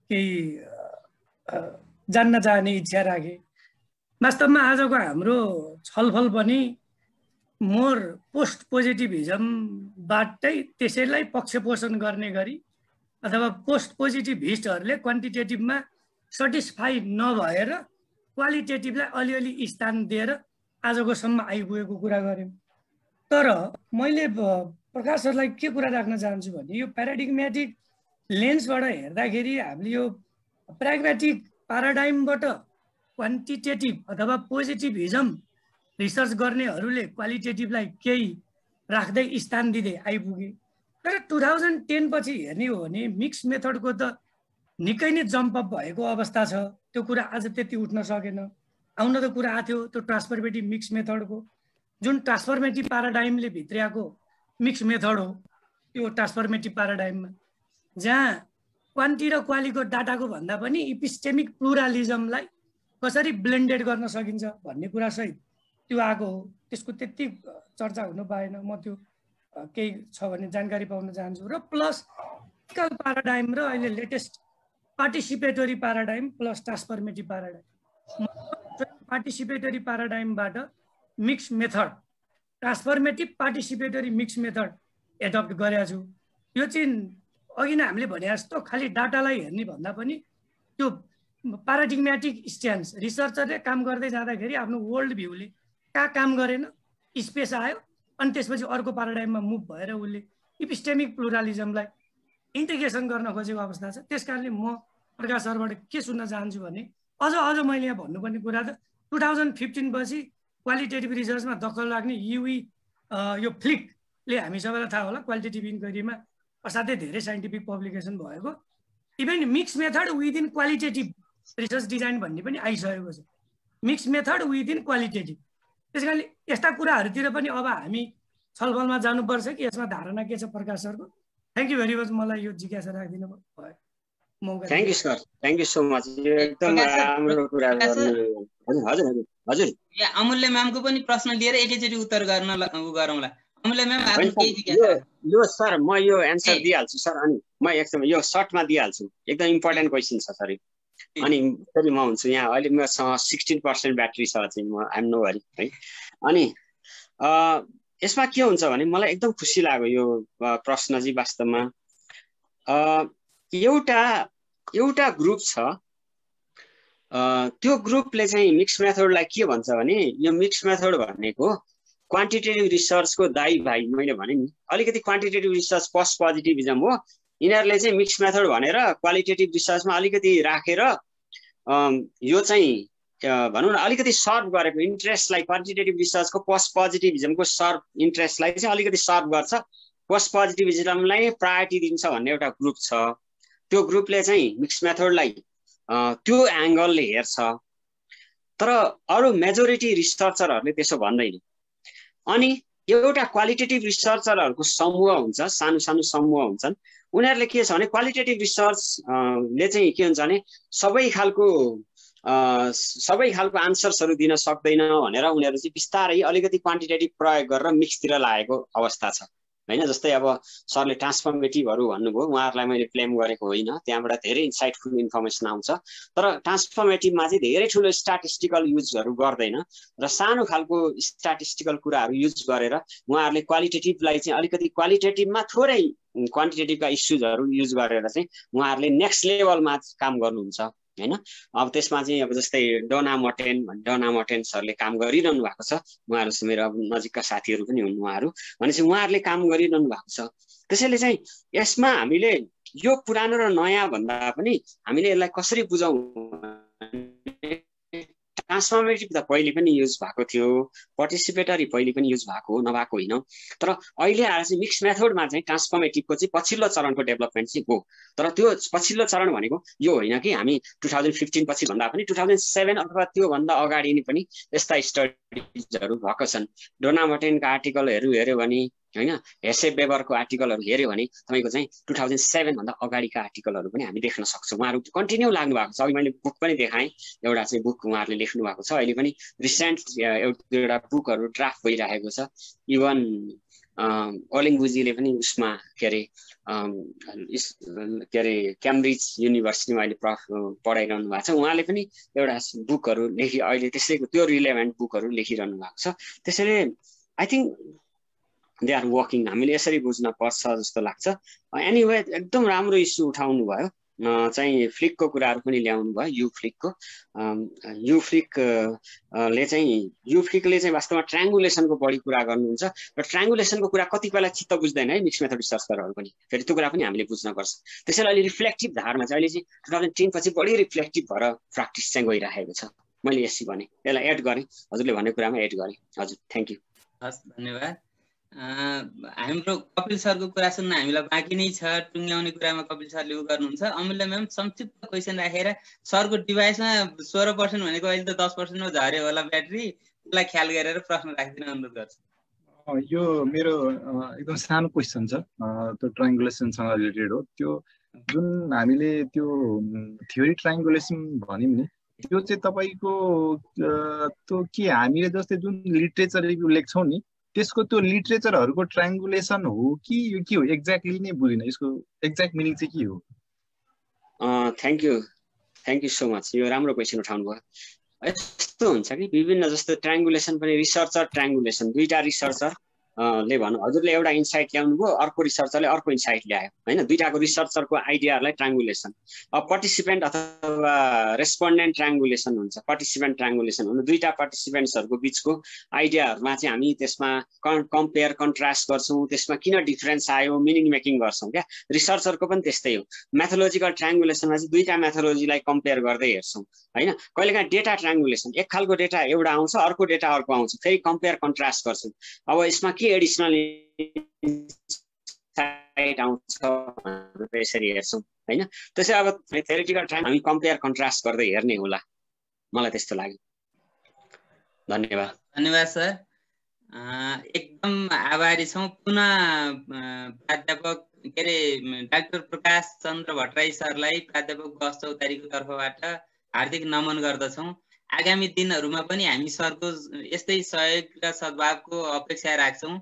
केही जान्न चाहने इच्छा राखेँ। वास्तवमा आजको हाम्रो छलफल पनि मोर पोस्ट पोजिटिभिजमबाटै त्यसैलाई पक्षपोषण गर्ने गरी अथवा पोस्ट पोजिटिभिस्टहरूले क्वान्टिटेटिभमा सेटिस्फाई नभएर क्वालिटेटिभलाई अलिअलि स्थान दिएर आजको सम्म आइपुगेको कुरा गऱ्यौँ। तर मैले प्रकाश सरलाई के कुरा राख्न चाहन्छु भने यो प्याराडिग्मेटिक लेन्सबाट हेर्दाखेरि हामीले यो प्र्याग्मेटिक प्याराडाइमबाट क्वान्टिटेटिभ अथवा पोजिटिभिजम रिसर्च गर्नेहरूले क्वालिटेटिभलाई केही राख्दै स्थान दिँदै आइपुगे। तर 2010 पछि हेर्ने हो भने मिक्स मेथडको त निकै नै जम्पअप भएको अवस्था छ। त्यो कुरा आज त्यति उठ्न सकेन। आउन त कुरा आएको थियो त्यो ट्रान्सफर्मेटिभ मिक्स मेथडको, जुन ट्रान्सफर्मेटिभ प्याराडाइमले भित्र्याएको मिक्स मेथड हो। त्यो ट्रान्सफर्मेटिभ प्याराडाइममा जहाँ क्वान्टी र क्वालिको डाटाको भन्दा पनि इपिस्टेमिक प्लुरालिजमलाई कसरी ब्लेन्डेड गर्न सकिन्छ भन्ने कुरा सहित त्यो आएको हो। त्यसको त्यति चर्चा हुन पाएन। म त्यो केही छ भने जानकारी पाउन चाहन्छु। र प्लस प्याराडाइम र अहिले latest participatory paradigm plus transformative paradigm. Participatory प्याराडाइमबाट mix method, transformative participatory mix method adapt गरेको छु। यो चाहिँ अघि नै हामीले भने जस्तो खालि डाटालाई हेर्ने भन्दा पनि त्यो प्याराडिग्मेटिक स्ट्यान्स, रिसर्चरले काम गर्दै जाँदाखेरि आफ्नो वर्ल्ड भ्यूले कहाँ काम गरेन, स्पेस आयो, अनि त्यसपछि अर्को प्याराडाइममा मुभ भएर उसले इपिस्टेमिक प्लुरालिजमलाई इन्टिग्रेसन गर्न खोजेको अवस्था छ। त्यस कारणले म प्रकाश सरबाट के सुन्न चाहन्छु भने अझ मैले यहाँ भन्नुपर्ने कुरा त 2015 पछि क्वालिटेटिभ रिसर्चमा दखल राख्ने युई यो फ्लिकले हामी सबैलाई थाहा होला क्वालिटेटिभ इन्क्वायरीमा असाध्यै धेरै साइन्टिफिक पब्लिकेसन भएको। Even mix method within qualitative research design भन्ने पनि आइसकेको छ। मिक्स मेथड विदिन क्वालिटेटिभ त्यस कारणले यस्ता कुराहरूतिर पनि अब हामी छलफलमा जानुपर्छ कि यसमा धारणा के छ प्रकाश सरको? थ्याङ्क यू भेरी मच, मलाई यो जिज्ञासा राखिदिनु भयो। Thank you sir, thank you so much. यो एकदम राम्रो कुरा गर्नु। हजुर हजुर हजुर हजुर यहाँ अमूल्य म्यामको पनि प्रश्न लिएर एकैचोटि उत्तर गर्न गरौँला। अमूल्य म्याम आफ्नो केही जिज्ञासा? यो सर म यो एन्सर दिइहाल्छु सर, अनि म एकदम यो सर्टमा दिइहाल्छु। एकदम इम्पोर्टेन्ट क्वेसन छ सर। अनि फेरि म हुन्छु यहाँ, अहिले मसँग 16% ब्याट्री छ चाहिँ, म आइएम नो वरी है। अनि यसमा के हुन्छ भने मलाई एकदम खुसी लाग्यो यो प्रश्न चाहिँ। वास्तवमा एउटा ग्रुप छ, त्यो ग्रुपले चाहिँ मिक्स मेथडलाई के भन्छ भने यो मिक्स मेथड भनेको क्वान्टिटेटिभ रिसर्चको दाइ भाइ। मैले भने नि अलिकति क्वान्टिटेटिभ रिसर्च पोस्ट पोजिटिभिजम हो, यिनीहरूले चाहिँ मिक्स मेथड भनेर क्वालिटेटिभ रिसर्चमा अलिकति राखेर यो चाहिँ भनौँ न अलिकति सर्भ गरेको इन्ट्रेस्टलाई, क्वान्टिटेटिभ रिसर्चको पोस्ट पोजिटिभिजमको सर्भ इन्ट्रेस्टलाई चाहिँ अलिकति सर्भ गर्छ, पोस्ट पोजिटिभिजमलाई प्रायोरिटी दिन्छ भन्ने एउटा ग्रुप छ। त्यो ग्रुपले चाहिँ मिक्स मेथडलाई त्यो एङ्गलले हेर्छ, तर अरू मेजोरिटी रिसर्चरहरूले त्यसो भन्दैन। अनि एउटा क्वालिटेटिभ रिसर्चरहरूको समूह हुन्छ, सानो सानो समूह हुन्छन्। उनीहरूले के छ भने क्वालिटेटिभ रिसर्चले चाहिँ के हुन्छ भने सबै खालको आन्सर्सहरू दिन सक्दैन भनेर उनीहरू चाहिँ बिस्तारै अलिकति क्वान्टिटेटिभ प्रयोग गरेर मिक्सतिर लागेको अवस्था छ होइन। जस्तै अब सरले ट्रान्सफर्मेटिभहरू भन्नुभयो, उहाँहरूलाई मैले क्लेम गरेको होइन, त्यहाँबाट धेरै इन्साइटफुल इन्फर्मेसन आउँछ। तर ट्रान्सफर्मेटिभमा चाहिँ धेरै ठुलो स्ट्याटिस्टिकल युजहरू गर्दैन र सानो खालको स्ट्याटिस्टिकल कुराहरू युज गरेर उहाँहरूले क्वालिटेटिभलाई चाहिँ अलिकति क्वालिटेटिभमा थोरै क्वान्टिटेटिभका इस्युजहरू युज गरेर चाहिँ उहाँहरूले नेक्स्ट लेभलमा काम गर्नुहुन्छ होइन। अब त्यसमा चाहिँ अब जस्तै डोना मर्टेन सरले काम गरिरहनु भएको छ, उहाँहरू मेरो अब नजिकका साथीहरू पनि हुन् उहाँहरू, भनेपछि उहाँहरूले काम गरिरहनु भएको छ। त्यसैले चाहिँ यसमा हामीले यो पुरानो र नयाँ भन्दा पनि हामीले यसलाई कसरी बुझौँ, ट्रान्सफर्मेटिभ त पहिले पनि युज भएको थियो, पार्टिसिपेटरी पहिले पनि युज भएको नभएको होइन, तर अहिले आएर चाहिँ मिक्स मेथडमा चाहिँ ट्रान्सफर्मेटिभको चाहिँ पछिल्लो चरणको डेभलपमेन्ट चाहिँ हो। तर त्यो पछिल्लो चरण भनेको यो होइन कि हामी 2015 पछि भन्दा पनि 2007 अथवा त्योभन्दा अगाडि नै पनि यस्ता स्टडिजहरू भएको छन्। डोना मर्टेनका आर्टिकलहरू हेऱ्यो भने होइन, हेसे बेबरको आर्टिकलहरू हेऱ्यो भने तपाईँको चाहिँ 2007 भन्दा अगाडिका आर्टिकलहरू पनि हामी देख्न सक्छौँ। उहाँहरू कन्टिन्यू लाग्नु भएको छ। अघि मैले बुक पनि देखाएँ, एउटा चाहिँ बुक उहाँहरूले लेख्नु भएको छ, अहिले पनि रिसेन्ट एउटा बुकहरू ड्राफ्ट भइरहेको छ। इभन ओलिङ्गुजीले पनि उसमा के अरे क्याम्ब्रिज युनिभर्सिटीमा अहिले पढाइरहनु भएको छ, उहाँले पनि एउटा बुकहरू अहिले त्यसैको त्यो रिलेभेन्ट बुकहरू लेखिरहनु भएको छ। त्यसैले I think they are working, हामीले यसरी बुझ्न पर्छ जस्तो लाग्छ। एनिवे एकदम राम्रो इस्यु उठाउनु भयो, चाहिँ फ्लिकको कुराहरू पनि ल्याउनु भयो। युफ्लिकले चाहिँ वास्तवमा ट्रायङ्गुलेसनको बढी कुरा गर्नुहुन्छ र ट्रायङ्गुलेसनको कुरा कतिपयलाई चित्त बुझ्दैन है मिक्स मेथड रिसर्चरहरू पनि, फेरि त्यो कुरा पनि हामीले बुझ्नुपर्छ। त्यसैले अहिले रिफ्लेक्टिभ धारमा चाहिँ अहिले चाहिँ 2010 पछि बढी रिफ्लेक्टिभ भएर प्र्याक्टिस चाहिँ गइरहेको छ। मैले यसै भने यसलाई एड गरेँ, हजुरले भनेको कुरामा एड गरेँ। हजुर थ्याङ्क यू। हस् धन्यवाद। हाम्रो कपिल सरको कुरा सुन्न हामीलाई बाँकी नै छ, टुङ्ग्याउने कुरामा कपिल सरले उ गर्नुहुन्छ। अमूल्य म्याम संक्षिप्त क्वेसन राखेर सरको डिभाइसमा 16% भनेको अहिले त 10%मा झऱ्यो होला ब्याट्री, त्यसलाई ख्याल गरेर प्रश्न राखिदिन अनुरोध गर्छु। यो मेरो एकदम सानो क्वेसन छ, त्यो ट्रायङ्गुलेसनसँग रिलेटेड हो। त्यो जुन हामीले त्यो थ्योरी ट्रायङ्गुलेसन भन्यौँ नि, त्यो चाहिँ तपाईँको त्यो के हामीले जस्तै जुन लिटरेचर लेख्छौँ नि त्यसको त्यो लिटरेचरहरूको ट्रायङ्गुलेसन हो कि यो के हो एक्ज्याक्टली नै बुझिनँ, यसको एक्ज्याक्ट मिनिङ चाहिँ के हो? थ्याङ्क यू सो मच, यो राम्रो क्वेसन उठाउनु भयो। यस्तो हुन्छ कि विभिन्न जस्तो ट्रायङ्गुलेसन पनि रिसर्चर ट्रायङ्गुलेसन, दुईटा रिसर्चर ले भनौँ, हजुरले एउटा इन्साइट ल्याउनु भयो, अर्को रिसर्चरले अर्को इन्साइट ल्यायो होइन, दुईटाको रिसर्चरको आइडियाहरूलाई ट्रायङ्गुलेसन। अब पार्टिसिपेन्ट अथवा रेस्पोन्डेन्ट ट्रायङ्गुलेसन हुन्छ, पार्टिसिपेन्ट ट्रायङ्गुलेसन हुन्छ, दुईटा पार्टिसिपेन्ट्सहरूको बिचको आइडियाहरूमा चाहिँ हामी त्यसमा कम्पेयर कन्ट्रास्ट गर्छौँ, त्यसमा किन डिफरेन्स आयो मिनिङ मेकिङ गर्छौँ क्या। रिसर्चरको पनि त्यस्तै हो, मेथोलोजिकल ट्रायङ्गुलेसनमा चाहिँ दुईटा मेथोलोजीलाई कम्पेयर गर्दै हेर्छौँ होइन। कहिलेकाहीँ डेटा ट्रायङ्गुलेसन, एक खालको डेटा एउटा आउँछ, अर्को डेटा अर्को आउँछ, फेरि कम्पेयर कन्ट्रास्ट गर्छौँ। अब यसमा के एडिसनल इन्साइट आउँछ यसरी हेर्छौँ होइन। त्यसै अब थ्योरिटिकल ट्रायङ्गुलेसन हामी कम्पेयर कन्ट्रास्ट गर्दै हेर्ने होला, मलाई त्यस्तो लाग्यो। धन्यवाद। धन्यवाद सर। एकदम आभारी छौँ। पुनः प्राध्यापक के अरे डाक्टर प्रकाश चन्द्र भट्टराई सरलाई प्राध्यापक बस चौतारीको तर्फबाट हार्दिक नमन गर्दछौँ। आगामी दिनहरूमा पनि हामी सरको यस्तै सहयोग र सद्भावको अपेक्षा राख्छौँ।